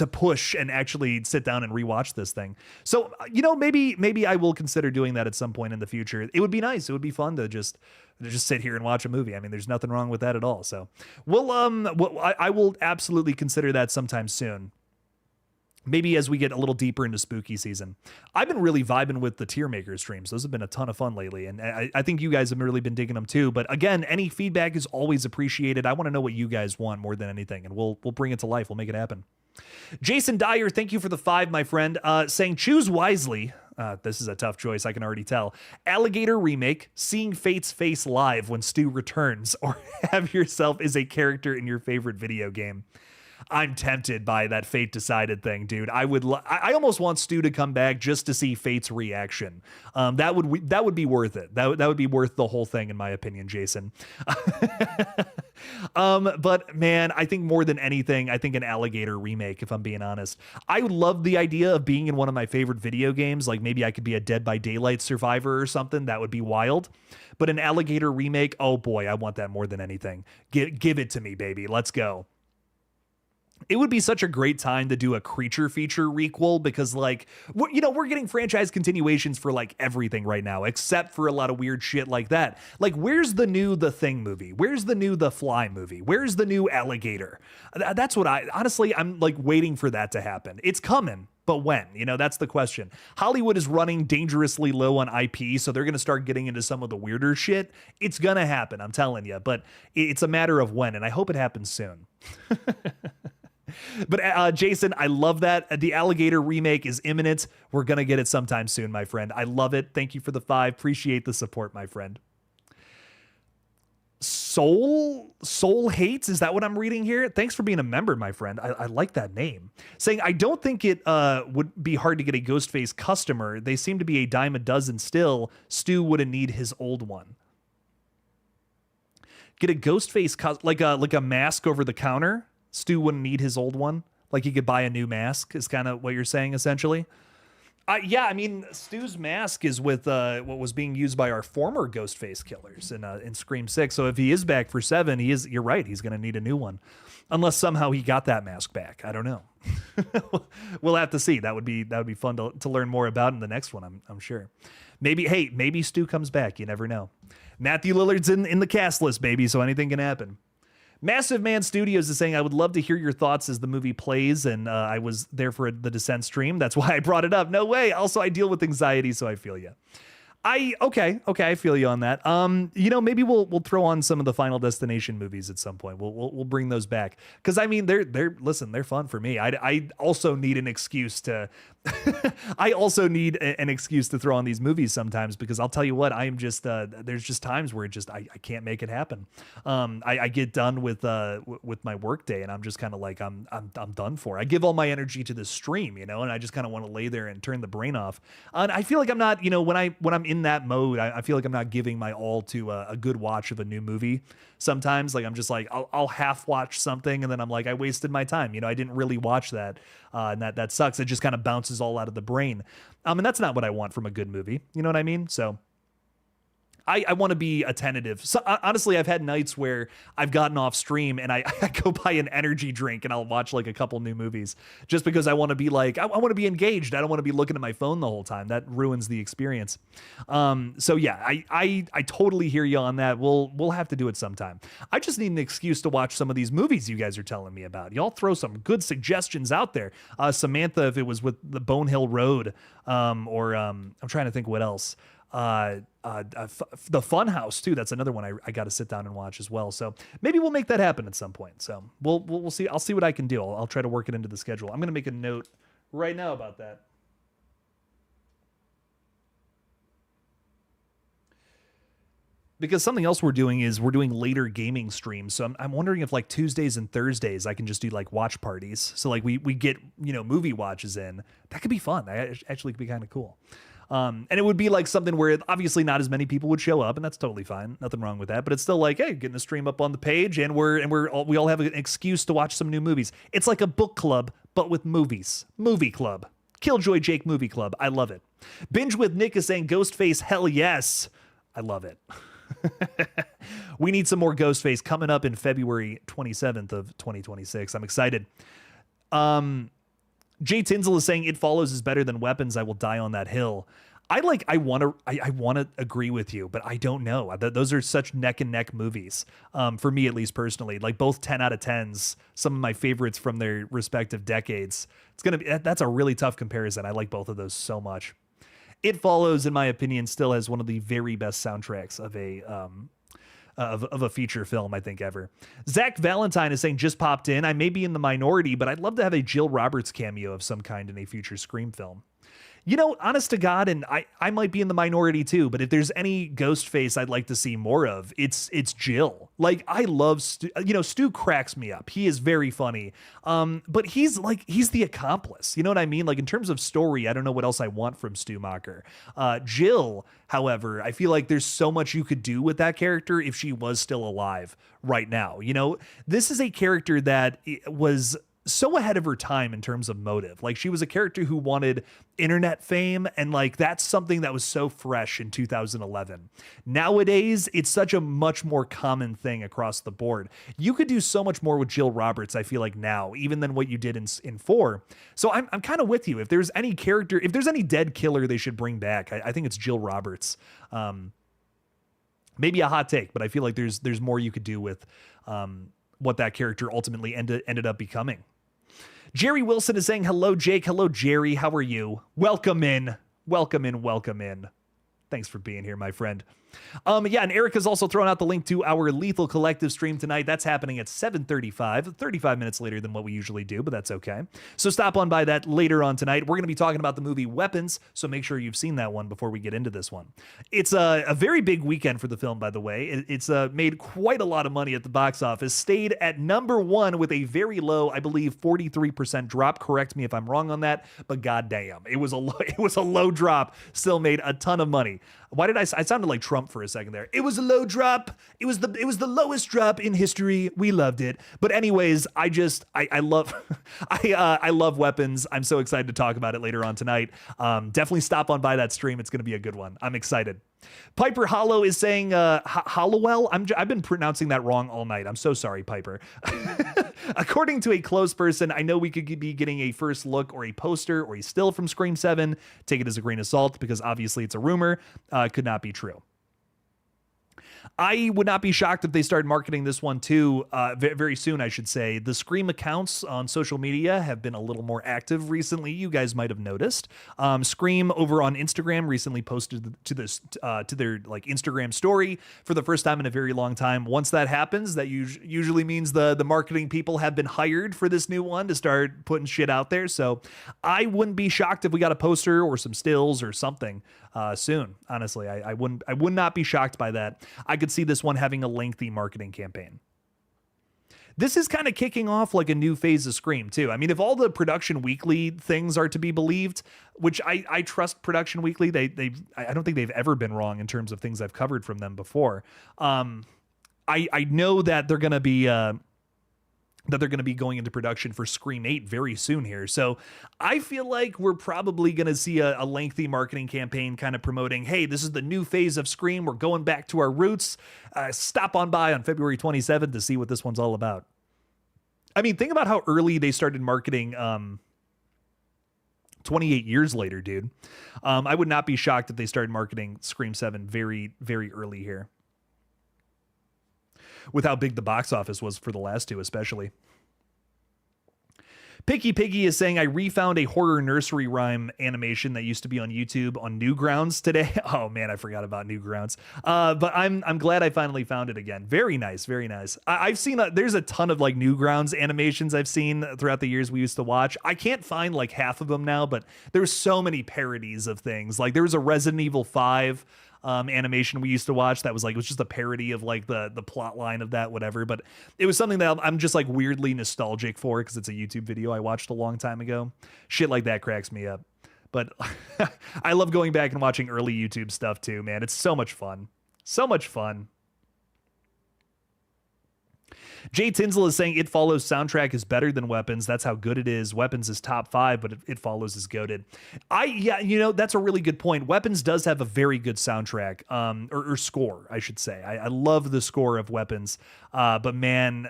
push and actually sit down and rewatch this thing. So, maybe I will consider doing that at some point in the future. It would be nice. It would be fun to just sit here and watch a movie. I mean, there's nothing wrong with that at all. So I will absolutely consider that sometime soon. Maybe as we get a little deeper into spooky season. I've been really vibing with the tier maker streams. Those have been a ton of fun lately. And I think you guys have really been digging them too. But again, any feedback is always appreciated. I want to know what you guys want more than anything. And we'll bring it to life. We'll make it happen. Jason Dyer, thank you for the 5, my friend. Saying choose wisely. This is a tough choice, I can already tell. Alligator remake, seeing Fate's face live when Stu returns, or have yourself as a character in your favorite video game. I'm tempted by that Fate Decided thing, dude. I I almost want Stu to come back just to see Fate's reaction. That would be worth it. That would be worth the whole thing, in my opinion, Jason. But man, I think more than anything, I think an Alligator remake, if I'm being honest. I would love the idea of being in one of my favorite video games. Like maybe I could be a Dead by Daylight survivor or something. That would be wild. But an Alligator remake, oh boy, I want that more than anything. Give it to me, baby. Let's go. It would be such a great time to do a creature feature requel because, like, we're getting franchise continuations for like everything right now, except for a lot of weird shit like that. Like, where's the new The Thing movie? Where's the new The Fly movie? Where's the new Alligator? That's what honestly, I'm like waiting for that to happen. It's coming. But when? That's the question. Hollywood is running dangerously low on IP, so they're going to start getting into some of the weirder shit. It's going to happen, I'm telling you. But it's a matter of when, and I hope it happens soon. But Jason, I love that. The Alligator remake is imminent. We're going to get it sometime soon, my friend. I love it. Thank you for the 5. Appreciate the support, my friend. Soul Hates, is that what I'm reading here? Thanks for being a member, my friend. I like that name. Saying, I don't think it would be hard to get a Ghostface customer. They seem to be a dime a dozen still. Stu wouldn't need his old one. Get a Ghostface, like a mask over the counter. Stu wouldn't need his old one. Like he could buy a new mask is kind of what you're saying, essentially. Yeah, I mean, Stu's mask is with what was being used by our former Ghostface killers in Scream 6. So if he is back for 7, you're right, he's going to need a new one. Unless somehow he got that mask back. I don't know. We'll have to see. That would be fun to learn more about in the next one, I'm sure. Maybe Stu comes back. You never know. Matthew Lillard's in the cast list, baby, so anything can happen. Massive Man Studios is saying, I would love to hear your thoughts as the movie plays, and I was there for the Descent stream. That's why I brought it up. No way. Also, I deal with anxiety, so I feel you. Okay, I feel you on that. Maybe we'll throw on some of the Final Destination movies at some point. We'll bring those back because I mean they're fun for me. I also need an excuse to I also need an excuse to throw on these movies sometimes because I'll tell you what, I am just there's just times where I can't make it happen. I get done with my work day and I'm just kind of like I'm done for. I give all my energy to the stream, and I just kind of want to lay there and turn the brain off. And I feel like I'm not, when I'm in that mode, I feel like I'm not giving my all to a good watch of a new movie. Sometimes like I'm just like I'll half watch something and then I'm like I wasted my time. I didn't really watch that, and that sucks. It just kind of bounces all out of the brain, and that's not what I want from a good movie. You know what I mean? So I want to be attentive. So honestly, I've had nights where I've gotten off stream and I go buy an energy drink and I'll watch like a couple new movies just because I want to be like, I want to be engaged. I don't want to be looking at my phone the whole time. That ruins the experience. So yeah, I totally hear you on that. We'll have to do it sometime. I just need an excuse to watch some of these movies you guys are telling me about. Y'all throw some good suggestions out there. Samantha, if it was with the Bone Hill Road, or I'm trying to think what else. The Funhouse too. That's another one I got to sit down and watch as well. So maybe we'll make that happen at some point. So we'll see. I'll see what I can do. I'll try to work it into the schedule. I'm gonna make a note right now about that. Because something else we're doing is we're doing later gaming streams. So I'm wondering if like Tuesdays and Thursdays I can just do like watch parties. So like we get movie watches in. That could be fun. That actually could be kind of cool. And it would be like something where obviously not as many people would show up, and that's totally fine. Nothing wrong with that. But it's still like, hey, getting the stream up on the page, and we all have an excuse to watch some new movies. It's like a book club, but with movies. Movie club. KillJoy Jake Movie Club. I love it. Binge with Nick is saying Ghostface. Hell yes. I love it. We need some more Ghostface coming up in February 27th of 2026. I'm excited. Jay Tinzel is saying It Follows is better than Weapons. I will die on that hill. I want to agree with you, but I don't know. Those are such neck and neck movies. For me, at least personally, like both 10 out of 10s, some of my favorites from their respective decades. That's a really tough comparison. I like both of those so much. It Follows, in my opinion, still has one of the very best soundtracks of a feature film, I think, ever. Zach Valentine is saying, just popped in. I may be in the minority, but I'd love to have a Jill Roberts cameo of some kind in a future Scream film. Honest to God, and I might be in the minority too, but if there's any Ghostface I'd like to see more of, it's Jill. Like, I love Stu. Stu cracks me up. He is very funny. But he's the accomplice. You know what I mean? Like, in terms of story, I don't know what else I want from Stu Macher. Jill, however, I feel like there's so much you could do with that character if she was still alive right now. This is a character that was so ahead of her time in terms of motive. Like, she was a character who wanted internet fame, and like that's something that was so fresh in 2011. Nowadays, it's such a much more common thing across the board. You could do so much more with Jill Roberts, I feel like, now, even than what you did in 4. So I'm kind of with you. If there's any character, if there's any dead killer they should bring back, I think it's Jill Roberts. Maybe a hot take, but I feel like there's more you could do with what that character ultimately ended up becoming. Jerry Wilson is saying, hello, Jake. Hello, Jerry. How are you? Welcome in. Welcome in. Welcome in. Thanks for being here, my friend. And Erica's also thrown out the link to our Lethal Collective stream tonight. That's happening at 7:35, 35 minutes later than what we usually do, but that's okay. So stop on by that later on tonight. We're going to be talking about the movie Weapons, so make sure you've seen that one before we get into this one. It's a very big weekend for the film, by the way. It's made quite a lot of money at the box office, stayed at number 1 with a very low, I believe, 43% drop. Correct me if I'm wrong on that, but goddamn, it was a low drop, still made a ton of money. Why did I sounded like Trump for a second there. It was a low drop. It was the lowest drop in history. We loved it. But anyways, I love I love Weapons. I'm so excited to talk about it later on tonight. Definitely stop on by that stream. It's going to be a good one. I'm excited. Piper Hollow is saying Hollowell. I've been pronouncing that wrong all night. I'm so sorry, Piper. According to a close person, I know we could be getting a first look or a poster or a still from Scream 7. Take it as a grain of salt because obviously it's a rumor. Could not be true. I would not be shocked if they started marketing this one too very soon, I should say. The Scream accounts on social media have been a little more active recently. You guys might have noticed. Scream over on Instagram recently posted to their like Instagram story for the first time in a very long time. Once that happens, that usually means the marketing people have been hired for this new one to start putting shit out there. So I wouldn't be shocked if we got a poster or some stills or something soon. Honestly, I would not be shocked by that. I could see this one having a lengthy marketing campaign. This is kind of kicking off like a new phase of Scream too. I mean, if all the Production Weekly things are to be believed, which I trust Production Weekly, I don't think they've ever been wrong in terms of things I've covered from them before. I know that they're going to be going into production for Scream 8 very soon here. So I feel like we're probably going to see a lengthy marketing campaign kind of promoting, hey, this is the new phase of Scream. We're going back to our roots. Stop on by on February 27th to see what this one's all about. I mean, think about how early they started marketing 28 years later, dude. I would not be shocked if they started marketing Scream 7 very, very early here, with how big the box office was for the last two, especially. Picky Piggy is saying, I refound a horror nursery rhyme animation that used to be on YouTube on Newgrounds today. Oh man, I forgot about Newgrounds. But I'm glad I finally found it again. Very nice, very nice. I've seen there's a ton of like Newgrounds animations I've seen throughout the years we used to watch. I can't find like half of them now, but there's so many parodies of things. Like there was a Resident Evil 5 animation we used to watch that was like, it was just a parody of like the plot line of that, whatever. But it was something that I'm just like weirdly nostalgic for because it's a YouTube video I watched a long time ago. Shit like that cracks me up. But I love going back and watching early YouTube stuff too, man. It's so much fun. So much fun. Jay Tinsel is saying It Follows soundtrack is better than Weapons. That's how good it is. Weapons is top 5, but It Follows is goated. Yeah, you know, that's a really good point. Weapons does have a very good soundtrack, or score, I should say. I love the score of Weapons, but man,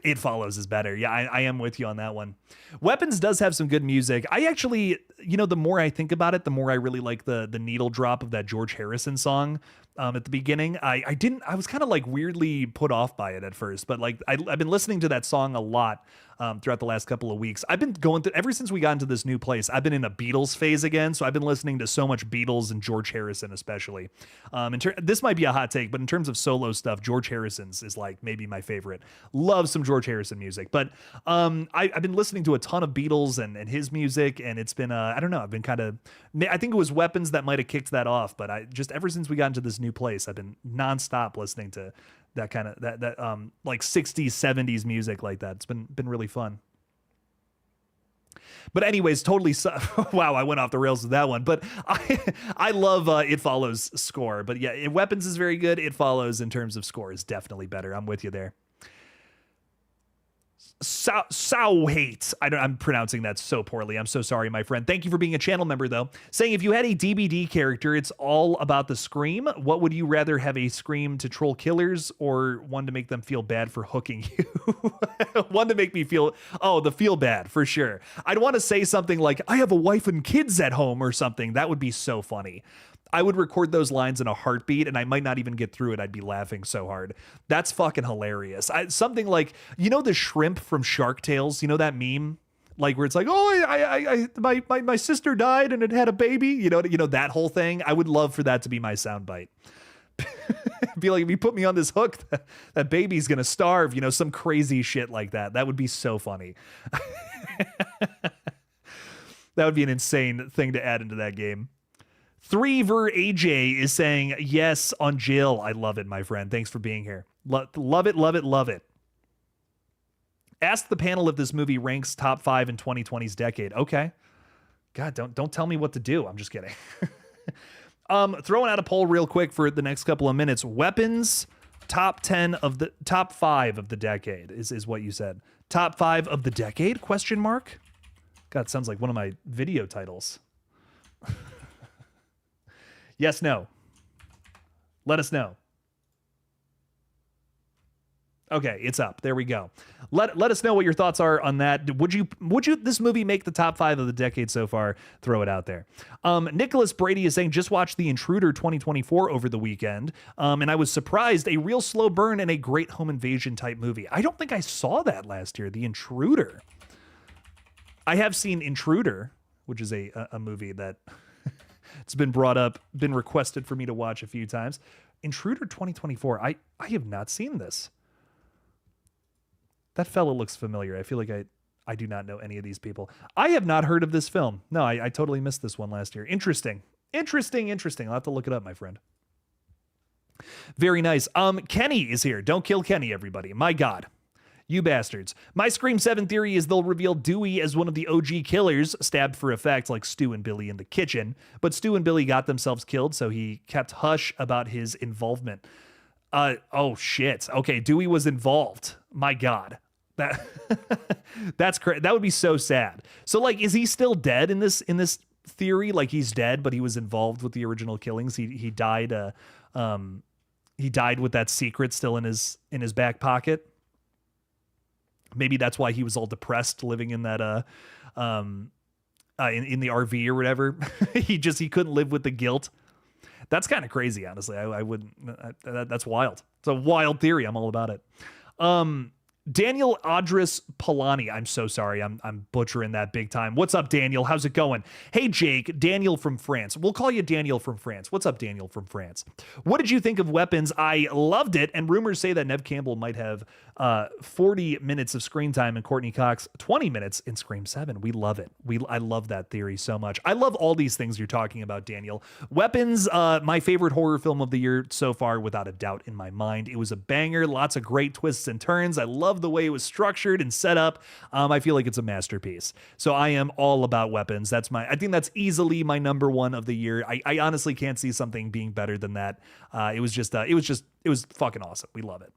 It Follows is better. Yeah, I am with you on that one. Weapons does have some good music. I actually, you know, the more I think about it, the more I really like the needle drop of that George Harrison song at the beginning. I was kind of like weirdly put off by it at first, but like I've been listening to that song a lot throughout the last couple of weeks. I've been going through, ever since we got into this new place, I've been in a Beatles phase again. So I've been listening to so much Beatles and George Harrison, especially. This might be a hot take, but in terms of solo stuff, George Harrison's is like maybe my favorite. Love some George Harrison music, but I've been listening to a ton of Beatles and his music, and it's been I don't know, I've been kind of, I think it was Weapons that might have kicked that off, but I just, ever since we got into this new place, I've been nonstop listening to that kind of that like 60s 70s music like that. It's been really fun. But anyways, totally wow, I went off the rails with that one, but I love It Follows score. But yeah, Weapons is very good. It Follows in terms of score is definitely better. I'm with you there. Hate. I'm pronouncing that so poorly. I'm so sorry, my friend. Thank you for being a channel member, though. Saying, if you had a DBD character, it's all about the scream. What would you rather have, a scream to troll killers or one to make them feel bad for hooking you? One to make me feel, the feel bad for sure. I'd want to say something like, I have a wife and kids at home or something. That would be so funny. I would record those lines in a heartbeat and I might not even get through it. I'd be laughing so hard. That's fucking hilarious. Something like, you know, the shrimp from Shark Tales, you know that meme? Like where it's like, my sister died and it had a baby, you know, that whole thing. I would love for that to be my soundbite. Be like, if you put me on this hook, that baby's going to starve, you know, some crazy shit like that. That would be so funny. That would be an insane thing to add into that game. 3ver AJ is saying yes on Jill. I love it, my friend. Thanks for being here. Love it, love it, love it. Ask the panel if this movie ranks top 5 in 2020's decade. Okay. God, don't tell me what to do. I'm just kidding. Throwing out a poll real quick for the next couple of minutes. Weapons, top 5 of the decade is what you said. Top 5 of the decade? Question mark. God, sounds like one of my video titles. Yes, no. Let us know. Okay, it's up. There we go. Let us know what your thoughts are on that. Would you this movie make the top 5 of the decade so far? Throw it out there. Nicholas Brady is saying just watched The Intruder 2024 over the weekend, and I was surprised. A real slow burn and a great home invasion type movie. I don't think I saw that last year. The Intruder. I have seen Intruder, which is a movie that it's been brought up, been requested for me to watch a few times. Intruder 2024. I have not seen this. That fellow looks familiar. I feel like I do not know any of these people. I have not heard of this film. No, I totally missed this one last year. Interesting. I'll have to look it up, my friend. Very nice. Kenny is here. Don't kill Kenny, everybody. My God. You bastards. My Scream 7 theory is they'll reveal Dewey as one of the OG killers, stabbed for effect like Stu and Billy in the kitchen. But Stu and Billy got themselves killed, so he kept hush about his involvement. Oh shit. Okay, Dewey was involved. My God. That's crazy. That would be so sad. So like, is he still dead in this theory? Like he's dead, but he was involved with the original killings. He died. He died with that secret still in his back pocket. Maybe that's why he was all depressed living in that in the RV or whatever. he couldn't live with the guilt. That's kind of crazy, honestly. I wouldn't. That's wild. It's a wild theory. I'm all about it. Daniel Adris Polani. I'm so sorry. I'm butchering that big time. What's up, Daniel? How's it going? Hey, Jake. Daniel from France. We'll call you Daniel from France. What's up, Daniel from France? What did you think of Weapons? I loved it. And rumors say that Neve Campbell might have 40 minutes of screen time and Courtney Cox 20 minutes in Scream 7. We love it. I love that theory so much. I love all these things you're talking about, Daniel. Weapons, my favorite horror film of the year so far, without a doubt in my mind. It was a banger. Lots of great twists and turns. I love the way it was structured and set up. I feel like it's a masterpiece. So I am all about Weapons. I think that's easily my number one of the year. I honestly can't see something being better than that. It was fucking awesome. We love it.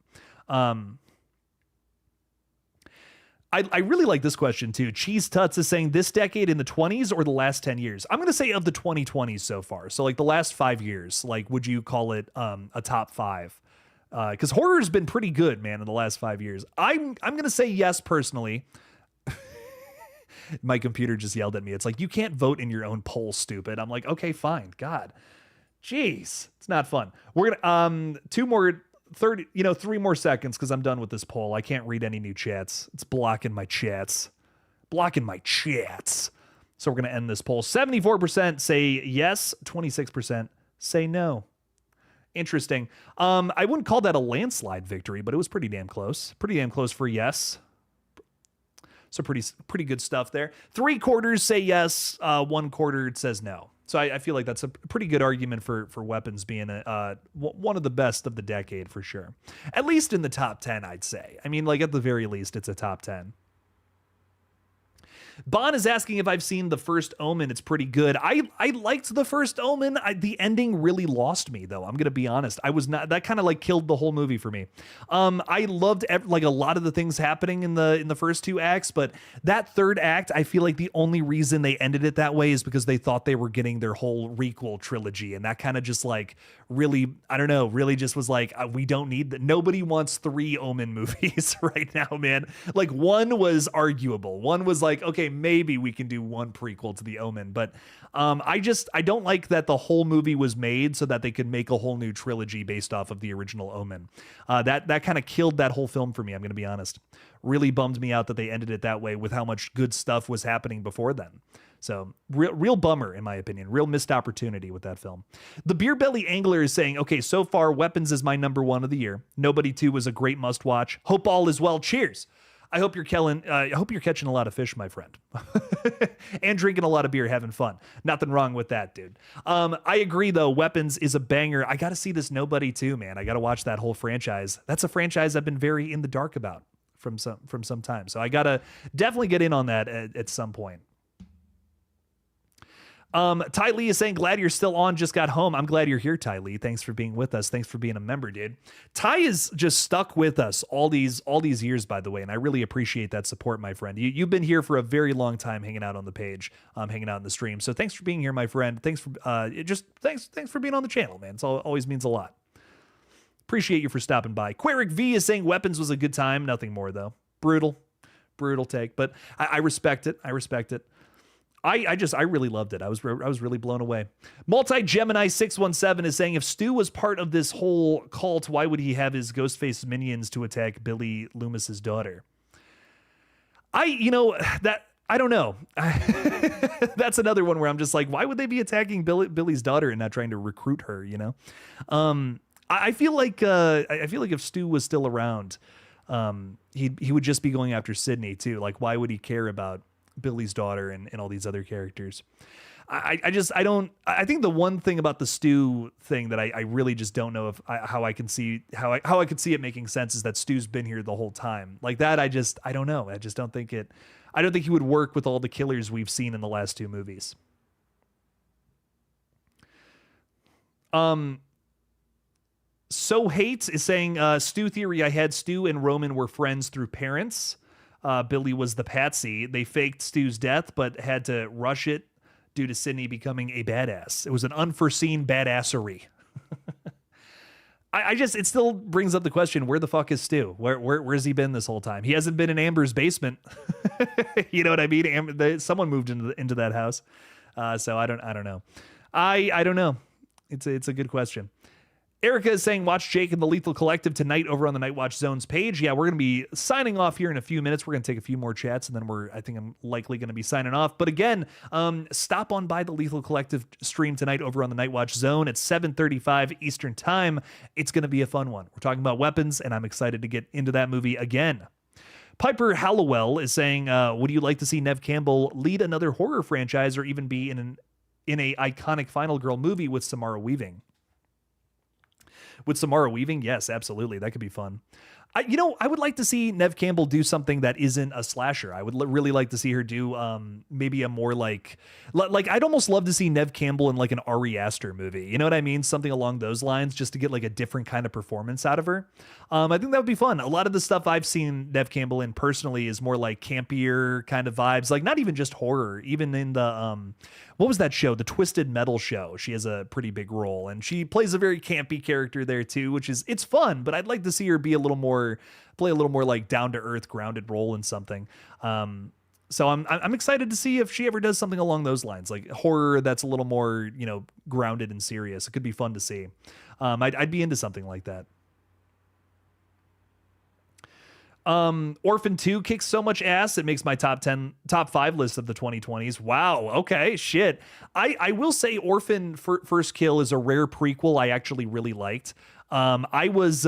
I really like this question too. Cheese Tuts is saying this decade in the 20s or the last 10 years? I'm going to say of the 2020s so far. So like the last 5 years, like, would you call it a top 5? Because horror's been pretty good, man, in the last 5 years. I'm going to say yes, personally. My computer just yelled at me. It's like, you can't vote in your own poll, stupid. I'm like, okay, fine. God. Jeez. It's not fun. We're going to, 3 more seconds because I'm done with this poll. I can't read any new chats. It's blocking my chats. So we're going to end this poll. 74% say yes. 26% say no. Interesting. I wouldn't call that a landslide victory, but it was pretty damn close. Pretty damn close for yes. So pretty good stuff there. 3/4 say yes. 1/4 says no. So I feel like that's a pretty good argument for Weapons being one of the best of the decade for sure. At least in the top 10, I'd say. I mean, like at the very least, it's a top 10. Bon is asking if I've seen The First Omen. It's pretty good. I liked The First Omen. The ending really lost me, though. I'm going to be honest. That kind of like killed the whole movie for me. I loved like a lot of the things happening in the first 2 acts, but that third act, I feel like the only reason they ended it that way is because they thought they were getting their whole requel trilogy. And that kind of just like really, I don't know, really just was like, we don't need that. Nobody wants 3 Omen movies right now, man. Like 1 was arguable. 1 was like, okay, maybe we can do 1 prequel to The Omen, but I don't like that the whole movie was made so that they could make a whole new trilogy based off of the original Omen. That kind of killed that whole film for me, I'm going to be honest. Really bummed me out that they ended it that way with how much good stuff was happening before then. So real bummer, in my opinion. Real missed opportunity with that film. The Beer Belly Angler is saying, okay, so far Weapons is my number 1 of the year. Nobody 2 was a great must watch. Hope all is well. Cheers. I hope you're catching a lot of fish, my friend, and drinking a lot of beer, having fun. Nothing wrong with that, dude. I agree, though. Weapons is a banger. I got to see this Nobody too, man. I got to watch that whole franchise. That's a franchise I've been very in the dark about from some time. So I got to definitely get in on that at some point. Ty Lee is saying, glad you're still on, just got home. I'm glad you're here, Ty Lee. Thanks for being with us. Thanks for being a member, dude. Ty is just stuck with us all these years, by the way, and I really appreciate that support, my friend. You've been here for a very long time hanging out on the page, hanging out in the stream. So thanks for being here, my friend. Thanks for thanks for being on the channel, man. It always means a lot. Appreciate you for stopping by. Queric V is saying Weapons was a good time. Nothing more, though. Brutal take, but I respect it. I respect it. I really loved it. I was really blown away. Multi-Gemini 617 is saying if Stu was part of this whole cult, why would he have his Ghostface minions to attack Billy Loomis's daughter? I don't know. That's another one where I'm just like, why would they be attacking Billy's daughter and not trying to recruit her? I feel like if Stu was still around, he would just be going after Sydney too. Like, why would he care about Billy's daughter and all these other characters? I think the one thing about the Stu thing that I really just don't know how I could see it making sense is that Stu's been here the whole time. Like that, I don't know. I just don't think he would work with all the killers we've seen in the last two movies. So Hate is saying, Stu theory I had, Stu and Roman were friends through parents. Billy was the patsy. They faked Stu's death, but had to rush it due to Sydney becoming a badass. It was an unforeseen badassery. It still brings up the question, where the fuck is Stu? Where's he been this whole time? He hasn't been in Amber's basement. You know what I mean? Someone moved into that house. So I don't know. I don't know. It's a good question. Erica is saying, watch Jake and the Lethal Collective tonight over on the Night Watch Zones page. Yeah, we're going to be signing off here in a few minutes. We're going to take a few more chats, and then I'm likely going to be signing off. But again, stop on by the Lethal Collective stream tonight over on the Night Watch Zone at 7:35 Eastern Time. It's going to be a fun one. We're talking about weapons, and I'm excited to get into that movie again. Piper Hallowell is saying, would you like to see Neve Campbell lead another horror franchise or even be in a iconic Final Girl movie with Samara Weaving? With Samara Weaving, yes, absolutely. That could be fun. I would like to see Neve Campbell do something that isn't a slasher. I would really like to see her do maybe a more like I'd almost love to see Neve Campbell in like an Ari Aster movie. You know what I mean? Something along those lines, just to get like a different kind of performance out of her. I think that would be fun. A lot of the stuff I've seen Neve Campbell in personally is more like campier kind of vibes, like not even just horror. Even in the what was that show? The Twisted Metal show. She has a pretty big role, and she plays a very campy character there too, which is it's fun. But I'd like to see her be play a little more like down to earth, grounded role in something. So I'm excited to see if she ever does something along those lines, like horror that's a little more grounded and serious. It could be fun to see. I'd be into something like that. Orphan 2 kicks so much ass it makes my top 5 list of the 2020s. Wow. Okay. Shit. I will say Orphan First Kill is a rare prequel I actually really liked. I was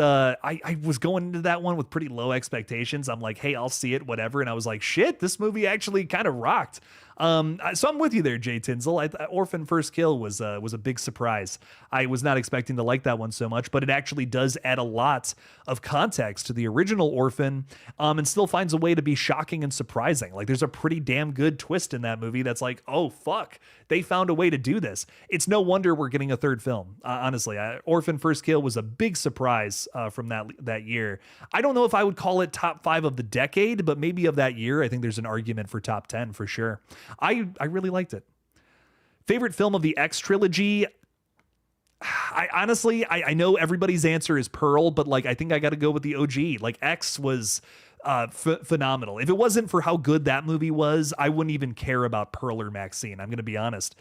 going into that one with pretty low expectations. I'm like, hey, I'll see it, whatever. And I was like, shit, this movie actually kind of rocked. So I'm with you there, Jay Tinsel. Orphan First Kill was a big surprise. I was not expecting to like that one so much, but it actually does add a lot of context to the original Orphan, and still finds a way to be shocking and surprising. Like there's a pretty damn good twist in that movie that's like, oh fuck, they found a way to do this. It's no wonder we're getting a third film. Honestly, Orphan First Kill was a big surprise from that year. I don't know if I would call it top 5 of the decade, but maybe of that year. I think there's an argument for top 10 for sure. I really liked it. Favorite film of the X trilogy? I honestly know everybody's answer is Pearl, but like I think I got to go with the OG. Like X was phenomenal. If it wasn't for how good that movie was, I wouldn't even care about Pearl or Maxine. I'm going to be honest.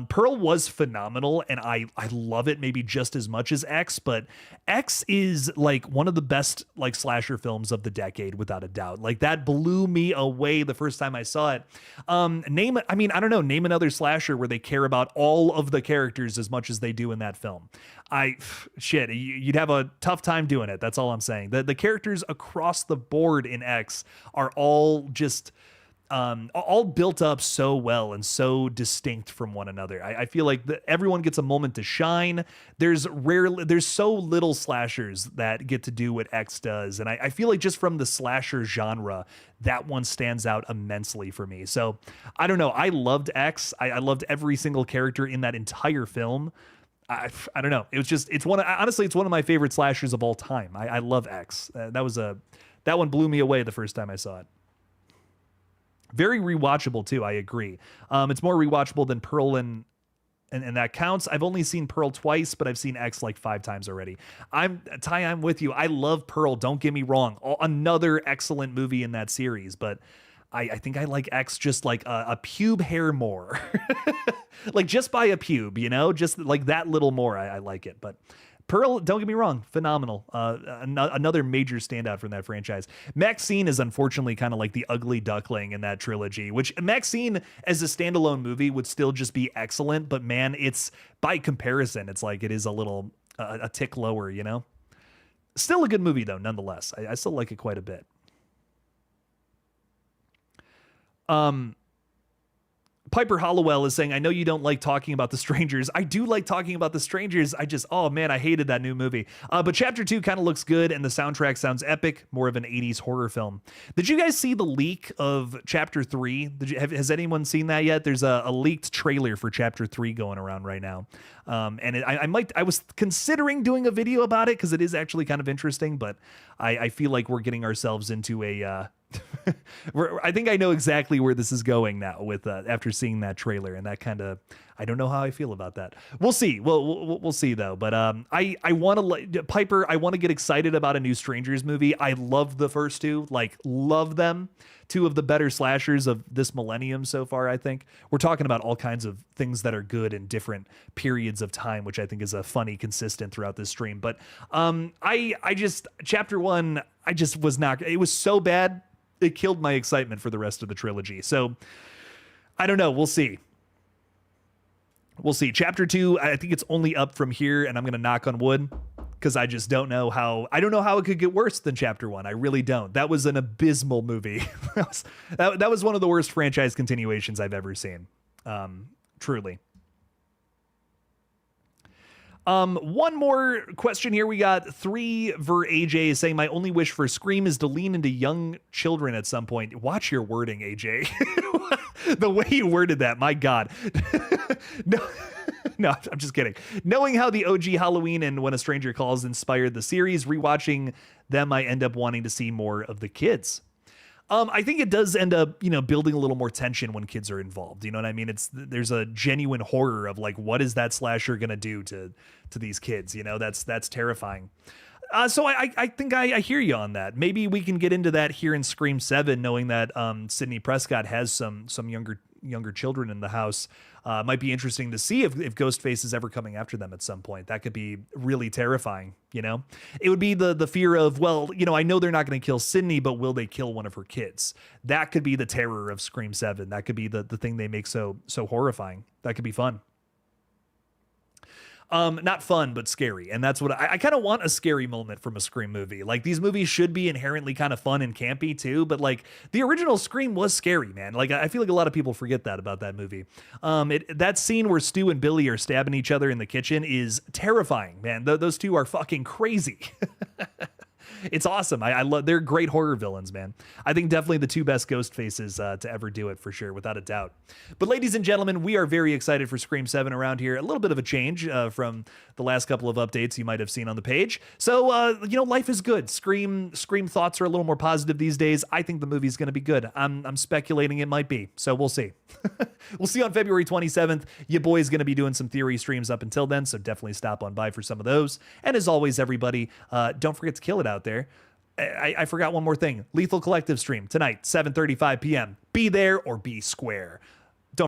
Pearl was phenomenal, and I love it maybe just as much as X, but X is like one of the best like slasher films of the decade, without a doubt. Like that blew me away the first time I saw it. Name another slasher where they care about all of the characters as much as they do in that film. You'd have a tough time doing it. That's all I'm saying. The characters across the board in X are all just all built up so well and so distinct from one another. I feel like everyone gets a moment to shine. There's so little slashers that get to do what X does, and I feel like just from the slasher genre, that one stands out immensely for me. So I don't know. I loved X. I loved every single character in that entire film. I don't know. Honestly, it's one of my favorite slashers of all time. I love X. That one blew me away the first time I saw it. Very rewatchable too. I agree. It's more rewatchable than Pearl and and that counts. I've only seen Pearl twice, but I've seen X like 5 times already. I'm with you. I love Pearl. Don't get me wrong. Another excellent movie in that series, but I think I like X just like a pube hair more. Like just by a pube, you know, just like that little more. I like it, but Pearl, don't get me wrong, phenomenal. Another major standout from that franchise. Maxine is unfortunately kind of like the ugly duckling in that trilogy, which Maxine as a standalone movie would still just be excellent. But man, it's by comparison, it's like it is a little a tick lower, you know? Still a good movie though, nonetheless. I still like it quite a bit. Piper Hollowell is saying, I know you don't like talking about The Strangers. I do like talking about The Strangers. Oh man, I hated that new movie. But Chapter 2 kind of looks good and the soundtrack sounds epic, more of an 80s horror film. Did you guys see the leak of Chapter 3? Has anyone seen that yet? There's a leaked trailer for Chapter 3 going around right now. I was considering doing a video about it because it is actually kind of interesting, but I feel like we're getting ourselves into a... I think I know exactly where this is going now with after seeing that trailer, and that kind of, I don't know how I feel about that. We'll see. We'll see though. But I want to Piper. I want to get excited about a new Strangers movie. I love the first two, like love them. 2 of the better slashers of this millennium so far. I think we're talking about all kinds of things that are good in different periods of time, which I think is a funny consistent throughout this stream. But I just Chapter 1, I just was not. It was so bad. It killed my excitement for the rest of the trilogy. So I don't know. We'll see. We'll see. Chapter 2, I think it's only up from here, and I'm going to knock on wood because I just don't know how it could get worse than Chapter 1. I really don't. That was an abysmal movie. that was one of the worst franchise continuations I've ever seen. Truly. One more question here. We got 3 ver AJ saying, my only wish for Scream is to lean into young children at some point. Watch your wording, AJ. The way you worded that, my God. No, I'm just kidding. Knowing how the OG Halloween and When a Stranger Calls inspired the series, rewatching them, I end up wanting to see more of the kids. I think it does end up, building a little more tension when kids are involved. You know what I mean? There's a genuine horror of like, what is that slasher going to do to these kids? That's terrifying. So I think I hear you on that. Maybe we can get into that here in Scream 7, knowing that Sidney Prescott has some younger children in the house. Might be interesting to see if Ghostface is ever coming after them at some point. That could be really terrifying. It would be the fear of, well, I know they're not going to kill Sydney, but will they kill one of her kids? That could be the terror of Scream 7. That could be the thing they make so horrifying. That could be fun. Not fun, but scary. And that's what I kind of want, a scary moment from a Scream movie. Like, these movies should be inherently kind of fun and campy too, but like the original Scream was scary, man. Like, I feel like a lot of people forget that about that movie. That scene where Stu and Billy are stabbing each other in the kitchen is terrifying, man. Those two are fucking crazy. It's awesome. I love, they're great horror villains, man. I think definitely the 2 best ghost faces to ever do it, for sure, without a doubt. But ladies and gentlemen, we are very excited for Scream 7 around here. A little bit of a change from the last couple of updates you might have seen on the page. So, life is good. Scream thoughts are a little more positive these days. I think the movie's going to be good. I'm speculating it might be. So we'll see. We'll see on February 27th. Your boy's going to be doing some theory streams up until then, so definitely stop on by for some of those. And as always, everybody, don't forget to kill it out there. I forgot one more thing. Lethal Collective stream tonight, 7:35 p.m. Be there or be square.